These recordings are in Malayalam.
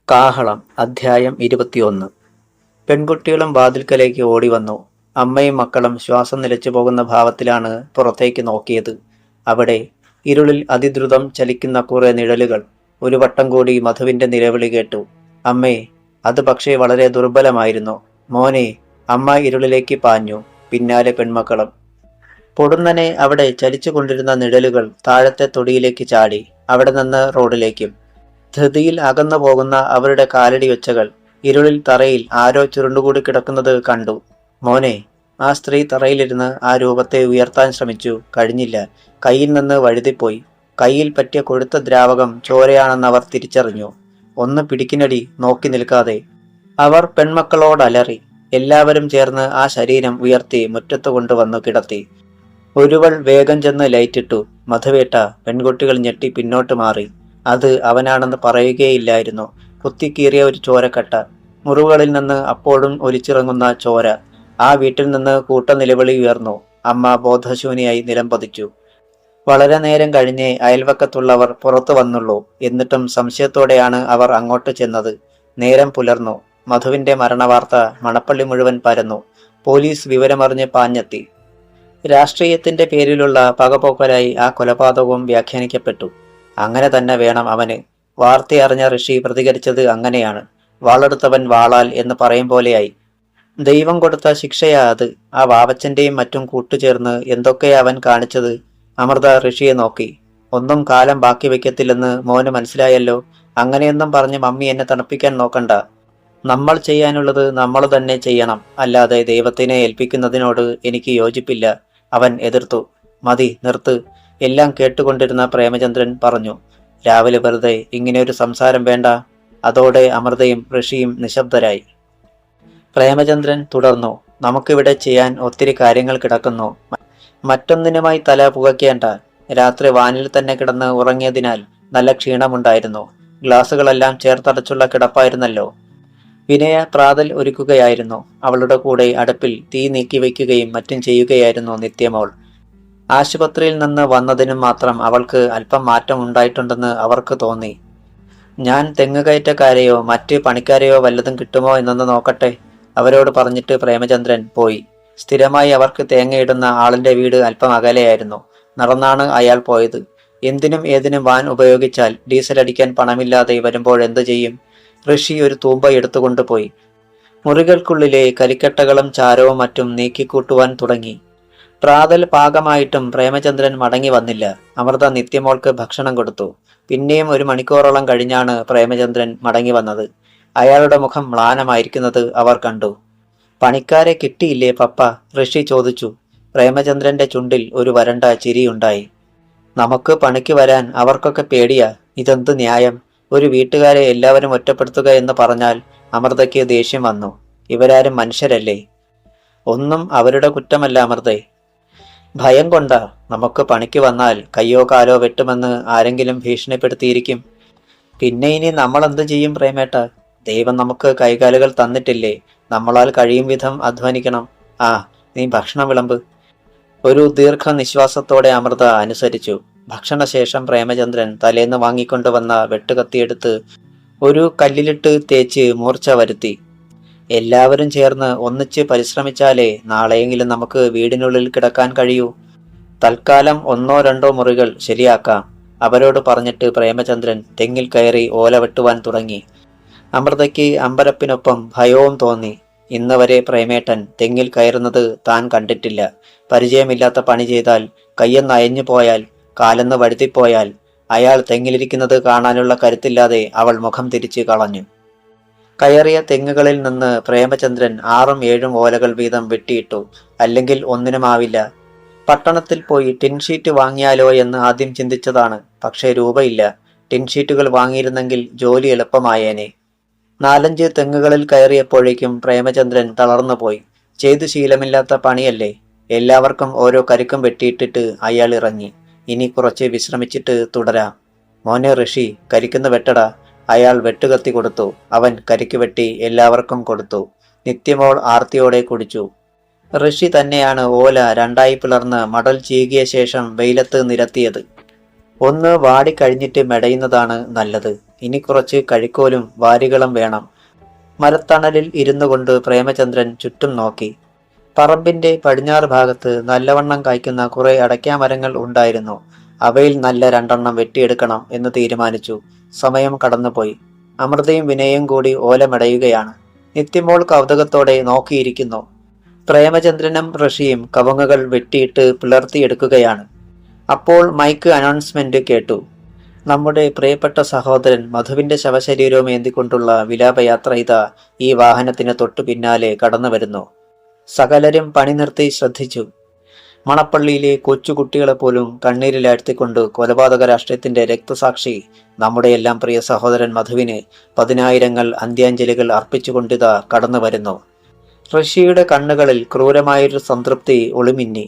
കാഹളം അധ്യായം 21. പെൺകുട്ടികളും വാതിൽക്കലേക്ക് ഓടിവന്നു. അമ്മയും മക്കളും ശ്വാസം നിലച്ചു പോകുന്ന ഭാവത്തിലാണ് പുറത്തേക്ക് നോക്കിയത്. അവിടെ ഇരുളിൽ അതിദ്രുതം ചലിക്കുന്ന കുറെ നിഴലുകൾ. ഒരു വട്ടം കൂടി മധുവിന്റെ നിലവിളി കേട്ടു. അമ്മേ! അത് പക്ഷേ വളരെ ദുർബലമായിരുന്നു. മോനെ! അമ്മ ഇരുളിലേക്ക് പാഞ്ഞു. പിന്നാലെ പെൺമക്കളും. പൊടുന്നനെ അവിടെ ചലിച്ചുകൊണ്ടിരുന്ന നിഴലുകൾ താഴത്തെ തൊടിയിലേക്ക് ചാടി. അവിടെ നിന്ന് റോഡിലേക്കും. ധൃതിയിൽ അകന്നു പോകുന്ന അവരുടെ കാലടി ഒച്ചകൾ. ഇരുളിൽ തറയിൽ ആരോ ചുരുണ്ടുകൂടി കിടക്കുന്നത് കണ്ടു. മോനെ! ആ സ്ത്രീ തറയിലിരുന്ന് ആ രൂപത്തെ ഉയർത്താൻ ശ്രമിച്ചു. കഴിഞ്ഞില്ല. കയ്യിൽ നിന്ന് വഴുതിപ്പോയി. കയ്യിൽ പറ്റിയ കൊഴുത്ത ദ്രാവകം ചോരയാണെന്നവർ തിരിച്ചറിഞ്ഞു. ഒന്ന് പിടിക്കിനടി, നോക്കി നിൽക്കാതെ! അവർ പെൺമക്കളോടലറി. എല്ലാവരും ചേർന്ന് ആ ശരീരം ഉയർത്തി മുറ്റത്ത് കൊണ്ടുവന്നു കിടത്തി. ഒരുവൾ വേഗം ചെന്ന് ലൈറ്റിട്ടു. മധുവേട്ട! പെൺകുട്ടികൾ ഞെട്ടി പിന്നോട്ട് മാറി. അത് അവനാണെന്ന് പറയുകയില്ലായിരുന്നു. കുത്തിക്കീറിയ ഒരു ചോരക്കട്ട. മുറിവുകളിൽ നിന്ന് അപ്പോഴും ഒലിച്ചിറങ്ങുന്ന ചോര. ആ വീട്ടിൽ നിന്ന് കൂട്ട നിലവിളി ഉയർന്നു. അമ്മ ബോധശൂന്യായി നിലം പതിച്ചു. വളരെ നേരം കഴിഞ്ഞേ അയൽവക്കത്തുള്ളവർ പുറത്തു വന്നുള്ളൂ. എന്നിട്ടും സംശയത്തോടെയാണ് അവർ അങ്ങോട്ട് ചെന്നത്. നേരം പുലർന്നു. മധുവിന്റെ മരണവാർത്ത മണപ്പള്ളി മുഴുവൻ പരന്നു. പോലീസ് വിവരമറിഞ്ഞ് പാഞ്ഞെത്തി. രാഷ്ട്രീയത്തിന്റെ പേരിലുള്ള പകപോക്കലായി ആ കൊലപാതകവും വ്യാഖ്യാനിക്കപ്പെട്ടു. അങ്ങനെ തന്നെ വേണം അവന്. വാർത്തയറിഞ്ഞ ഋഷി പ്രതികരിച്ചത് അങ്ങനെയാണ്. വാളെടുത്തവൻ വാളാൽ എന്ന് പറയും പോലെയായി. ദൈവം കൊടുത്ത ശിക്ഷയാ അത്. ആ വാവച്ചന്റെയും മറ്റും കൂട്ടുചേർന്ന് എന്തൊക്കെയാ അവൻ കാണിച്ചത്. അമൃത ഋഷിയെ നോക്കി. ഒന്നും കാലം ബാക്കി വെക്കത്തില്ലെന്ന് മോന് മനസ്സിലായല്ലോ. അങ്ങനെയൊന്നും പറഞ്ഞ് മമ്മി എന്നെ തണുപ്പിക്കാൻ നോക്കണ്ട. നമ്മൾ ചെയ്യാനുള്ളത് നമ്മൾ തന്നെ ചെയ്യണം. അല്ലാതെ ദൈവത്തിനെ ഏൽപ്പിക്കുന്നതിനോട് എനിക്ക് യോജിപ്പില്ല. അവൻ എതിർത്തു. മതി, നിർത്ത്! എല്ലാം കേട്ടുകൊണ്ടിരുന്ന പ്രേമചന്ദ്രൻ പറഞ്ഞു. രാവിലെ വെറുതെ ഇങ്ങനെയൊരു സംസാരം വേണ്ട. അതോടെ അമൃതയും ഋഷിയും നിശബ്ദരായി. പ്രേമചന്ദ്രൻ തുടർന്നു. നമുക്കിവിടെ ചെയ്യാൻ ഒത്തിരി കാര്യങ്ങൾ കിടക്കുന്നു. മറ്റൊന്നിനുമായി തല പുകയ്ക്കേണ്ട. രാത്രി വാനിൽ തന്നെ കിടന്ന് ഉറങ്ങിയതിനാൽ നല്ല ക്ഷീണമുണ്ടായിരുന്നു. ഗ്ലാസുകളെല്ലാം ചേർത്തടച്ചുള്ള കിടപ്പായിരുന്നല്ലോ. വിനയ പ്രാതൽ ഒരുക്കുകയായിരുന്നു. അവളുടെ കൂടെ അടുപ്പിൽ തീ നീക്കി വയ്ക്കുകയും മറ്റും ചെയ്യുകയായിരുന്നു നിത്യമോൾ. ആശുപത്രിയിൽ നിന്ന് വന്നതിനും മാത്രം അവൾക്ക് അല്പം മാറ്റം ഉണ്ടായിട്ടുണ്ടെന്ന് അവർക്ക് തോന്നി. ഞാൻ തെങ്ങുകയറ്റക്കാരെയോ മറ്റ് പണിക്കാരെയോ വല്ലതും കിട്ടുമോ എന്നൊന്ന് നോക്കട്ടെ, അവരോട് പറഞ്ഞിട്ട് പ്രേമചന്ദ്രൻ പോയി. സ്ഥിരമായി അവർക്ക് തേങ്ങയിടുന്ന ആളിന്റെ വീട് അല്പം അകലെയായിരുന്നു. നടന്നാണ് അയാൾ പോയത്. എന്തിനും ഏതിനും വാൻ ഉപയോഗിച്ചാൽ ഡീസൽ അടിക്കാൻ പണമില്ലാതെ വരുമ്പോഴെന്തു ചെയ്യും? ഋഷി ഒരു തൂമ്പ എടുത്തുകൊണ്ടുപോയി. മുറികൾക്കുള്ളിലെ കരിക്കട്ടകളും ചാരവും മറ്റും നീക്കിക്കൂട്ടുവാൻ തുടങ്ങി. പ്രാതൽ പാകമായിട്ടും പ്രേമചന്ദ്രൻ മടങ്ങി വന്നില്ല. അമൃത നിത്യമോൾക്ക് ഭക്ഷണം കൊടുത്തു. പിന്നെയും 1 മണിക്കൂറോളം കഴിഞ്ഞാണ് പ്രേമചന്ദ്രൻ മടങ്ങി വന്നത്. അയാളുടെ മുഖം മ്ലാനമായിരിക്കുന്നത് അവർ കണ്ടു. പണിക്കാരെ കിട്ടിയില്ലേ പപ്പ? ഋഷി ചോദിച്ചു. പ്രേമചന്ദ്രന്റെ ചുണ്ടിൽ ഒരു വരണ്ട ചിരിയുണ്ടായി. നമുക്ക് പണിക്ക് വരാൻ അവർക്കൊക്കെ പേടിയാ. ഇതെന്ത് ന്യായം? ഒരു വീട്ടുകാരെ എല്ലാവരും ഒറ്റപ്പെടുത്തുക എന്ന് പറഞ്ഞാൽ അമൃതയ്ക്ക് ദേഷ്യം വന്നു. ഇവരാരും മനുഷ്യരല്ലേ? ഒന്നും അവരുടെ കുറ്റമല്ല അമൃതേ. ഭയം കൊണ്ടാ. നമുക്ക് പണിക്ക് വന്നാൽ കയ്യോ കാലോ വെട്ടുമെന്ന് ആരെങ്കിലും ഭീഷണിപ്പെടുത്തിയിരിക്കും. പിന്നെ ഇനി നമ്മൾ എന്ത് ചെയ്യും പ്രേമേട്ട? ദൈവം നമുക്ക് കൈകാലുകൾ തന്നിട്ടില്ലേ? നമ്മളാൽ കഴിയും വിധം അധ്വാനിക്കണം. ആ, നീ ഭക്ഷണം വിളമ്പ്. ഒരു ദീർഘനിശ്വാസത്തോടെ അമൃത അനുസരിച്ചു. ഭക്ഷണശേഷം പ്രേമചന്ദ്രൻ തലേന്ന് വാങ്ങിക്കൊണ്ടുവന്ന വെട്ടുകത്തിയെടുത്ത് ഒരു കല്ലിലിട്ട് തേച്ച് മൂർച്ച വരുത്തി. എല്ലാവരും ചേർന്ന് ഒന്നിച്ച് പരിശ്രമിച്ചാലേ നാളെയെങ്കിലും നമുക്ക് വീടിനുള്ളിൽ കിടക്കാൻ കഴിയൂ. തൽക്കാലം 1 or 2 മുറികൾ ശരിയാക്കാം. അവരോട് പറഞ്ഞിട്ട് പ്രേമചന്ദ്രൻ തെങ്ങിൽ കയറി ഓല വെട്ടുവാൻ തുടങ്ങി. അമൃതയ്ക്ക് അമ്പരപ്പിനൊപ്പം ഭയവും തോന്നി. ഇന്ന് വരെ പ്രേമേട്ടൻ തെങ്ങിൽ കയറുന്നത് താൻ കണ്ടിട്ടില്ല. പരിചയമില്ലാത്ത പണി ചെയ്താൽ, കയ്യൊന്ന് അയഞ്ഞു പോയാൽ, കാലെന്ന് വഴുതിപ്പോയാൽ, അയാൾ തെങ്ങിലിരിക്കുന്നത് കാണാനുള്ള കരുത്തില്ലാതെ അവൾ മുഖം തിരിച്ച് കളഞ്ഞു. കയറിയ തെങ്ങുകളിൽ നിന്ന് പ്രേമചന്ദ്രൻ 6ഉം 7ഉം ഓലകൾ വീതം വെട്ടിയിട്ടു. അല്ലെങ്കിൽ ഒന്നിനുമാവില്ല. പട്ടണത്തിൽ പോയി ടിൻഷീറ്റ് വാങ്ങിയാലോ എന്ന് ആദ്യം ചിന്തിച്ചതാണ്. പക്ഷേ രൂപയില്ല. ടിൻഷീറ്റുകൾ വാങ്ങിയിരുന്നെങ്കിൽ ജോലി എളുപ്പമായേനെ. 4-5 തെങ്ങുകളിൽ കയറിയപ്പോഴേക്കും പ്രേമചന്ദ്രൻ തളർന്നുപോയി. ചെയ്തു ശീലമില്ലാത്ത പണിയല്ലേ. എല്ലാവർക്കും ഓരോ കരിക്കും വെട്ടിയിട്ടിട്ട് അയാൾ ഇറങ്ങി. ഇനി കുറച്ച് വിശ്രമിച്ചിട്ട് തുടരാം. മോനെ ഋഷി, കരിക്കുന്ന വെട്ടടാ. അയാൾ വെട്ടുകത്തി കൊടുത്തു. അവൻ കരിക്ക് വെട്ടി എല്ലാവർക്കും കൊടുത്തു. നിത്യമോൾ ആർത്തിയോടെ കുടിച്ചു. ഋഷി തന്നെയാണ് ഓല 2ആയി പിളർന്ന് മടൽ ചീകിയ ശേഷം വെയിലത്ത് നിരത്തിയത്. ഒന്ന് വാടിക്കഴിഞ്ഞിട്ട് മെടയുന്നതാണ് നല്ലത്. ഇനി കുറച്ച് കഴിക്കോലും വാരികളും വേണം. മരത്തണലിൽ ഇരുന്നു കൊണ്ട് പ്രേമചന്ദ്രൻ ചുറ്റും നോക്കി. പറമ്പിന്റെ പടിഞ്ഞാറ് ഭാഗത്ത് നല്ലവണ്ണം കായ്ക്കുന്ന കുറെ അടയ്ക്കാമരങ്ങൾ ഉണ്ടായിരുന്നു. അവയിൽ നല്ല രണ്ടെണ്ണം വെട്ടിയെടുക്കണം എന്ന് തീരുമാനിച്ചു. സമയം കടന്നുപോയി. അമൃതയും വിനയും കൂടി ഓലമെടയുകയാണ്. നിത്യമോൾ കൗതുകത്തോടെ നോക്കിയിരിക്കുന്നു. പ്രേമചന്ദ്രനും ഋഷിയും കവുങ്ങുകൾ വെട്ടിയിട്ട് പിളർത്തിയെടുക്കുകയാണ്. അപ്പോൾ മൈക്ക് അനൗൺസ്മെന്റ് കേട്ടു. നമ്മുടെ പ്രിയപ്പെട്ട സഹോദരൻ മധുവിന്റെ ശവശരീരവും ഏന്തിക്കൊണ്ടുള്ള വിലാപയാത്ര ഇതാ ഈ വാഹനത്തിന് തൊട്ടു പിന്നാലെ കടന്നു വരുന്നു. സകലരും പണി നിർത്തി ശ്രദ്ധിച്ചു. മണപ്പള്ളിയിലെ കൊച്ചുകുട്ടികളെ പോലും കണ്ണീരിലാഴ്ത്തിക്കൊണ്ട് കൊലപാതക രാഷ്ട്രീയത്തിന്റെ രക്തസാക്ഷി നമ്മുടെയെല്ലാം പ്രിയ സഹോദരൻ മധുവിന് 10,000 അന്ത്യാഞ്ജലികൾ അർപ്പിച്ചുകൊണ്ടിതാ കടന്നു വരുന്നു. ഋഷിയുടെ കണ്ണുകളിൽ ക്രൂരമായൊരു സംതൃപ്തി ഒളിമിന്നി.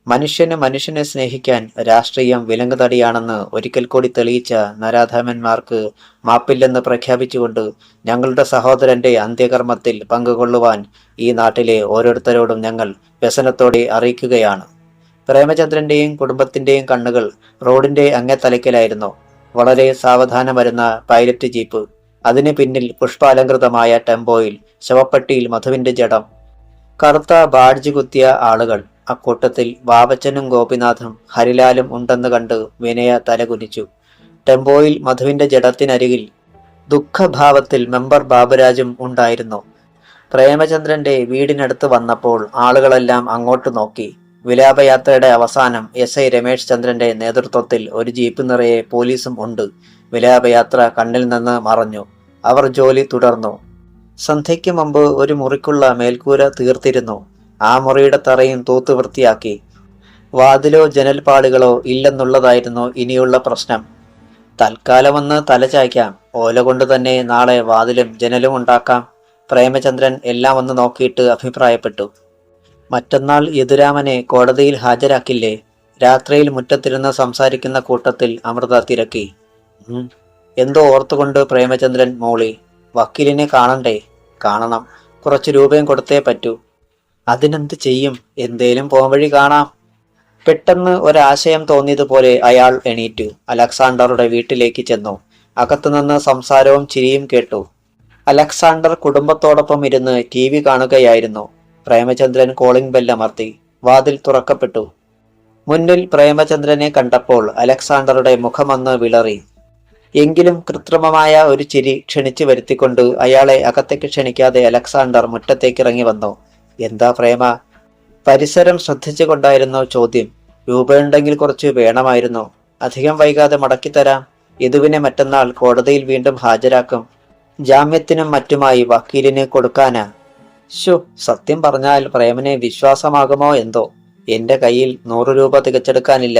മനുഷ്യനെ സ്നേഹിക്കാൻ രാഷ്ട്രീയം വിലങ്ങുതടിയാണെന്ന് ഒരിക്കൽ കൂടി തെളിയിച്ച നരാധമന്മാർക്ക് മാപ്പില്ലെന്ന് പ്രഖ്യാപിച്ചുകൊണ്ട് ഞങ്ങളുടെ സഹോദരന്റെ അന്ത്യകർമ്മത്തിൽ പങ്കുകൊള്ളുവാൻ ഈ നാട്ടിലെ ഓരോരുത്തരോടും ഞങ്ങൾ വ്യസനത്തോടെ അറിയിക്കുകയാണ്. പ്രേമചന്ദ്രന്റെയും കുടുംബത്തിന്റെയും കണ്ണുകൾ റോഡിന്റെ അങ്ങേത്തലയ്ക്കലായിരുന്നു. വളരെ സാവധാനം വരുന്ന പൈലറ്റ് ജീപ്പ്, അതിന് പിന്നിൽ പുഷ്പാലങ്കൃതമായ ടെമ്പോയിൽ ശവപ്പെട്ടിയിൽ മധുവിന്റെ ജഡം, കറുത്ത ബാഡ്ജ് കുത്തിയ ആളുകൾ. അക്കൂട്ടത്തിൽ ബാബച്ചനും ഗോപിനാഥും ഹരിലാലും ഉണ്ടെന്ന് കണ്ട് വിനയ തലകുനിച്ചു. ടെമ്പോയിൽ മധുവിന്റെ ജഡത്തിനരികിൽ ദുഃഖഭാവത്തിൽ മെമ്പർ ബാബുരാജും ഉണ്ടായിരുന്നു. പ്രേമചന്ദ്രന്റെ വീടിനടുത്ത് വന്നപ്പോൾ ആളുകളെല്ലാം അങ്ങോട്ട് നോക്കി. വിലാപയാത്രയുടെ അവസാനം SI രമേശ് ചന്ദ്രന്റെ നേതൃത്വത്തിൽ ഒരു ജീപ്പ് നിറയെ പോലീസും ഉണ്ട്. വിലാപയാത്ര കണ്ണിൽ നിന്ന് മറഞ്ഞു. അവർ ജോലി തുടർന്നു. സന്ധ്യയ്ക്ക് മുമ്പ് ഒരു മുറിക്കുള്ള മേൽക്കൂര തീർത്തിരുന്നു. ആ മുറിയുടെ തറയും തൂത്ത് വൃത്തിയാക്കി. വാതിലോ ജനൽപ്പാടുകളോ ഇല്ലെന്നുള്ളതായിരുന്നു ഇനിയുള്ള പ്രശ്നം. തൽക്കാലമൊന്ന് തലചായ്ക്കാം. ഓല കൊണ്ട് തന്നെ നാളെ വാതിലും ജനലും ഉണ്ടാക്കാം. പ്രേമചന്ദ്രൻ എല്ലാം ഒന്ന് നോക്കിയിട്ട് അഭിപ്രായപ്പെട്ടു. മറ്റന്നാൾ യദുരാമനെ കോടതിയിൽ ഹാജരാക്കില്ലേ? രാത്രിയിൽ മുറ്റത്തിരുന്ന് സംസാരിക്കുന്ന കൂട്ടത്തിൽ അമൃത തിരക്കി. എന്തോ ഓർത്തുകൊണ്ട് പ്രേമചന്ദ്രൻ മൂളി. വക്കീലിനെ കാണണ്ടേ? കാണണം. കുറച്ച് രൂപയും കൊടുത്തേ പറ്റൂ. അതിനെന്ത് ചെയ്യും? എന്തേലും പോംവഴി കാണാം. പെട്ടെന്ന് ഒരാശയം തോന്നിയതുപോലെ അയാൾ എണീറ്റു. അലക്സാണ്ടറുടെ വീട്ടിലേക്ക് ചെന്നു. അകത്തുനിന്ന് സംസാരവും ചിരിയും കേട്ടു. അലക്സാണ്ടർ കുടുംബത്തോടൊപ്പം ഇരുന്ന് TV കാണുകയായിരുന്നു. പ്രേമചന്ദ്രൻ കോളിംഗ് ബെൽ അമർത്തി. വാതിൽ തുറക്കപ്പെട്ടു. മുന്നിൽ പ്രേമചന്ദ്രനെ കണ്ടപ്പോൾ അലക്സാണ്ടറുടെ മുഖമൊന്ന് വിളറി. എങ്കിലും കൃത്രിമമായ ഒരു ചിരി ക്ഷണിച്ചു വരുത്തിക്കൊണ്ട് അയാളെ അകത്തേക്ക് ക്ഷണിക്കാതെ അലക്സാണ്ടർ മുറ്റത്തേക്കിറങ്ങി വന്നു. എന്താ പ്രേമ? പരിസരം ശ്രദ്ധിച്ചുകൊണ്ടായിരുന്നു ചോദ്യം. രൂപയുണ്ടെങ്കിൽ കുറച്ച് വേണമായിരുന്നു. അധികം വൈകാതെ മടക്കിത്തരാം. യദുവിനെ മറ്റന്നാൾ കോടതിയിൽ വീണ്ടും ഹാജരാക്കും. ജാമ്യത്തിനും മറ്റുമായി വക്കീലിന് കൊടുക്കാനാ. സത്യം പറഞ്ഞാൽ പ്രേമനെ വിശ്വാസമാകുമോ എന്തോ. എന്റെ കയ്യിൽ 100 രൂപ തികച്ചെടുക്കാനില്ല.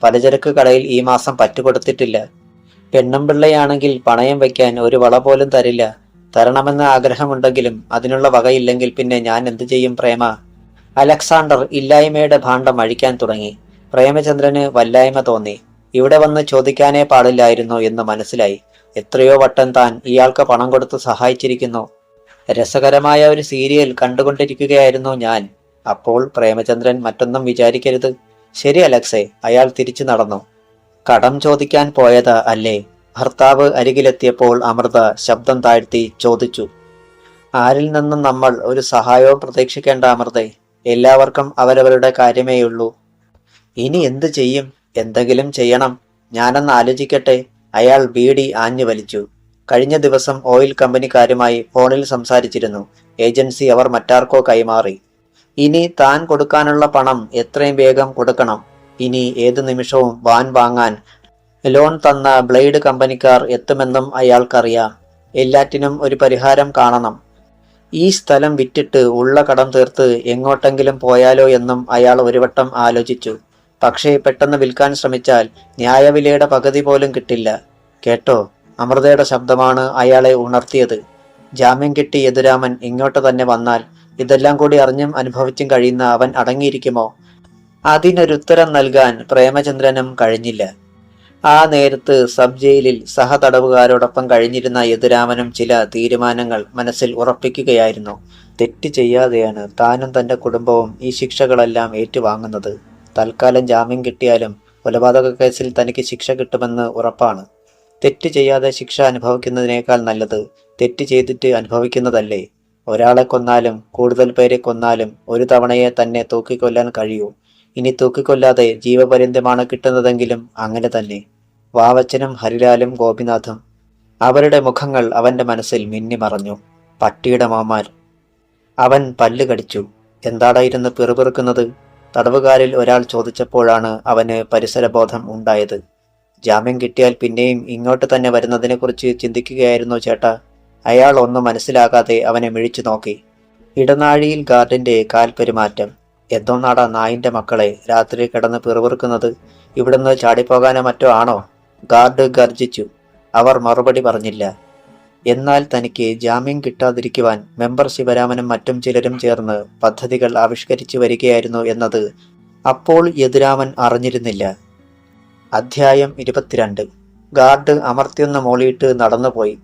പലചരക്ക് കടയിൽ ഈ മാസം പറ്റുകൊടുത്തിട്ടില്ല. പെണ്ണുംപിള്ളയാണെങ്കിൽ പണയം വയ്ക്കാൻ ഒരു വള പോലും തരില്ല. തരണമെന്ന ആഗ്രഹമുണ്ടെങ്കിലും അതിനുള്ള വകയില്ലെങ്കിൽ പിന്നെ ഞാൻ എന്തു ചെയ്യും പ്രേമ? അലക്സാണ്ടർ ഇല്ലായ്മയുടെ ഭാണ്ഡം അഴിക്കാൻ തുടങ്ങി. പ്രേമചന്ദ്രന് വല്ലായ്മ തോന്നി. ഇവിടെ വന്ന് ചോദിക്കാനേ പാടില്ലായിരുന്നു എന്ന് മനസ്സിലായി. എത്രയോ വട്ടം താൻ ഇയാൾക്ക് പണം കൊടുത്ത് സഹായിച്ചിരിക്കുന്നു. രസകരമായ ഒരു സീരിയൽ കണ്ടുകൊണ്ടിരിക്കുകയായിരുന്നു ഞാൻ. അപ്പോൾ പ്രേമചന്ദ്രൻ മറ്റൊന്നും വിചാരിക്കരുത്. ശരി അലക്സേ. അയാൾ തിരിച്ചു നടന്നു. കടം ചോദിക്കാൻ പോയതാ അല്ലേ? ഭർത്താവ് അരികിലെത്തിയപ്പോൾ അമൃത ശബ്ദം താഴ്ത്തി ചോദിച്ചു. ആരിൽ നിന്നും നമ്മൾ ഒരു സഹായവും പ്രതീക്ഷിക്കേണ്ട അമൃതേ. എല്ലാവർക്കും അവരവരുടെ കാര്യമേയുള്ളൂ. ഇനി എന്തു ചെയ്യും? എന്തെങ്കിലും ചെയ്യണം. ഞാനൊന്ന് ആലോചിക്കട്ടെ. അയാൾ ബീഡി ആഞ്ഞു വലിച്ചു. കഴിഞ്ഞ ദിവസം ഓയിൽ കമ്പനിക്കാരുമായി ഫോണിൽ സംസാരിച്ചിരുന്നു. ഏജൻസി അവർ മറ്റാർക്കോ കൈമാറി. ഇനി താൻ കൊടുക്കാനുള്ള പണം എത്രയും വേഗം കൊടുക്കണം. ഇനി ഏതു നിമിഷവും വാൻ വാങ്ങാൻ ലോൺ തന്ന ബ്ലേഡ് കമ്പനിക്കാർ എത്തുമെന്നും അയാൾക്കറിയാം. എല്ലാറ്റിനും ഒരു പരിഹാരം കാണണം. ഈ സ്ഥലം വിറ്റിട്ട് ഉള്ള കടം തീർത്ത് എങ്ങോട്ടെങ്കിലും പോയാലോ എന്നും അയാൾ ഒരു വട്ടം ആലോചിച്ചു. പക്ഷേ പെട്ടെന്ന് വിൽക്കാൻ ശ്രമിച്ചാൽ ന്യായവിലയുടെ പകുതി പോലും കിട്ടില്ല. കേട്ടോ? അമൃതയുടെ ശബ്ദമാണ് അയാളെ ഉണർത്തിയത്. ജാമ്യം കിട്ടി യദുരാമൻ ഇങ്ങോട്ട് തന്നെ വന്നാൽ ഇതെല്ലാം കൂടി അറിഞ്ഞും അനുഭവിച്ചും കഴിയുന്ന അവൻ അടങ്ങിയിരിക്കുമോ? അതിനൊരുത്തരം നൽകാൻ പ്രേമചന്ദ്രനും കഴിഞ്ഞില്ല. ആ നേരത്ത് സബ് ജയിലിൽ സഹതടവുകാരോടൊപ്പം കഴിഞ്ഞിരുന്ന യദുരാമനും ചില തീരുമാനങ്ങൾ മനസ്സിൽ ഉറപ്പിക്കുകയായിരുന്നു. തെറ്റ് ചെയ്യാതെയാണ് താനും തന്റെ കുടുംബവും ഈ ശിക്ഷകളെല്ലാം ഏറ്റുവാങ്ങുന്നത്. തൽക്കാലം ജാമ്യം കിട്ടിയാലും കൊലപാതക കേസിൽ തനിക്ക് ശിക്ഷ കിട്ടുമെന്ന് ഉറപ്പാണ്. തെറ്റ് ചെയ്യാതെ ശിക്ഷ അനുഭവിക്കുന്നതിനേക്കാൾ നല്ലത് തെറ്റ് ചെയ്തിട്ട് അനുഭവിക്കുന്നതല്ലേ? ഒരാളെ കൊന്നാലും കൂടുതൽ പേരെ കൊന്നാലും ഒരു തവണയെ തന്നെ തൂക്കിക്കൊല്ലാൻ കഴിയൂ. ഇനി തൂക്കിക്കൊല്ലാതെ ജീവപര്യന്തമാണ് കിട്ടുന്നതെങ്കിലും അങ്ങനെ തന്നെ. വാവച്ചനും ഹരിലാലും ഗോപിനാഥും അവരുടെ മുഖങ്ങൾ അവന്റെ മനസ്സിൽ മിന്നിമറഞ്ഞു. പട്ടിയുടെ മോന്മാർ. അവൻ പല്ല് കടിച്ചു. എന്താടായിരുന്നു പിറുപിറുക്കുന്നത്? തടവുകാരിൽ ഒരാൾ ചോദിച്ചപ്പോഴാണ് അവന് പരിസരബോധം ഉണ്ടായത്. ജാമ്യം കിട്ടിയാൽ പിന്നെയും ഇങ്ങോട്ട് തന്നെ വരുന്നതിനെക്കുറിച്ച് ചിന്തിക്കുകയായിരുന്നോ ചേട്ടാ? അയാൾ ഒന്നും മനസ്സിലാകാതെ അവനെ മിഴിച്ചു നോക്കി. ഇടനാഴിയിൽ ഗാർഡിന്റെ കാൽപെരുമാറ്റം. എന്തോന്നാടാ നായിന്റെ മക്കളെ രാത്രി കിടന്ന് പിറുപിറുക്കുന്നത്? ഇവിടുന്ന് ചാടിപ്പോകാനോ മറ്റോ ആണോ? ഗാർഡ് ഗർജിച്ചു. അവർ മറുപടി പറഞ്ഞില്ല. എന്നാൽ തനിക്ക് ജാമ്യം കിട്ടാതിരിക്കുവാൻ മെമ്പർ ശിവരാമനും മറ്റും ചിലരും ചേർന്ന് പദ്ധതികൾ ആവിഷ്കരിച്ചു വരികയായിരുന്നു എന്നത് അപ്പോൾ യദുരാമൻ അറിഞ്ഞിരുന്നില്ല. അധ്യായം 22. ഗാർഡ് അമർത്തിയൊന്ന് മോളിയിട്ട് നടന്നുപോയി.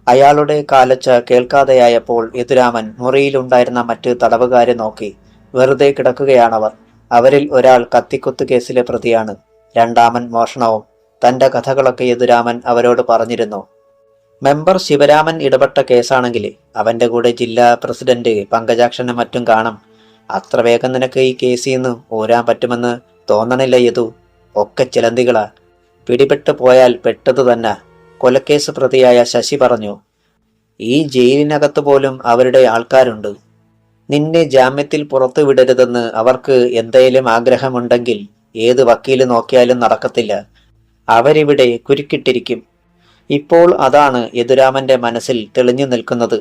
അയാളുടെ കാലച്ച കേൾക്കാതെയായപ്പോൾ യദുരാമൻ മുറിയിലുണ്ടായിരുന്ന മറ്റ് തടവുകാരെ നോക്കി. വെറുതെ കിടക്കുകയാണവർ. അവരിൽ ഒരാൾ കത്തിക്കുത്ത് കേസിലെ പ്രതിയാണ്. രണ്ടാമൻ മോഷണവും. തന്റെ കഥകളൊക്കെ യദുരാമൻ അവരോട് പറഞ്ഞിരുന്നു. മെമ്പർ ശിവരാമൻ ഇടപെട്ട കേസാണെങ്കിൽ അവന്റെ കൂടെ ജില്ലാ പ്രസിഡന്റ് പങ്കജാക്ഷനും മറ്റും കാണും. അത്ര വേഗം നിനക്ക് ഈ കേസിൽ നിന്ന് ഊരാൻ പറ്റുമെന്ന് തോന്നണില്ല യദു. ഒക്കെ ചിലന്തികളാ. പിടിപെട്ടു പോയാൽ പെട്ടത് തന്നെ. കൊലക്കേസ് പ്രതിയായ ശശി പറഞ്ഞു. ഈ ജയിലിനകത്ത് പോലും അവരുടെ ആൾക്കാരുണ്ട്. നിന്നെ ജാമ്യത്തിൽ പുറത്തു വിടരുതെന്ന് അവർക്ക് എന്തേലും ആഗ്രഹമുണ്ടെങ്കിൽ ഏത് വക്കീല് നോക്കിയാലും നടക്കത്തില്ല. അവരിവിടെ കുരുക്കിട്ടിരിക്കും. ഇപ്പോൾ അതാണ് യദുരാമന്റെ മനസ്സിൽ തെളിഞ്ഞു നിൽക്കുന്നത്.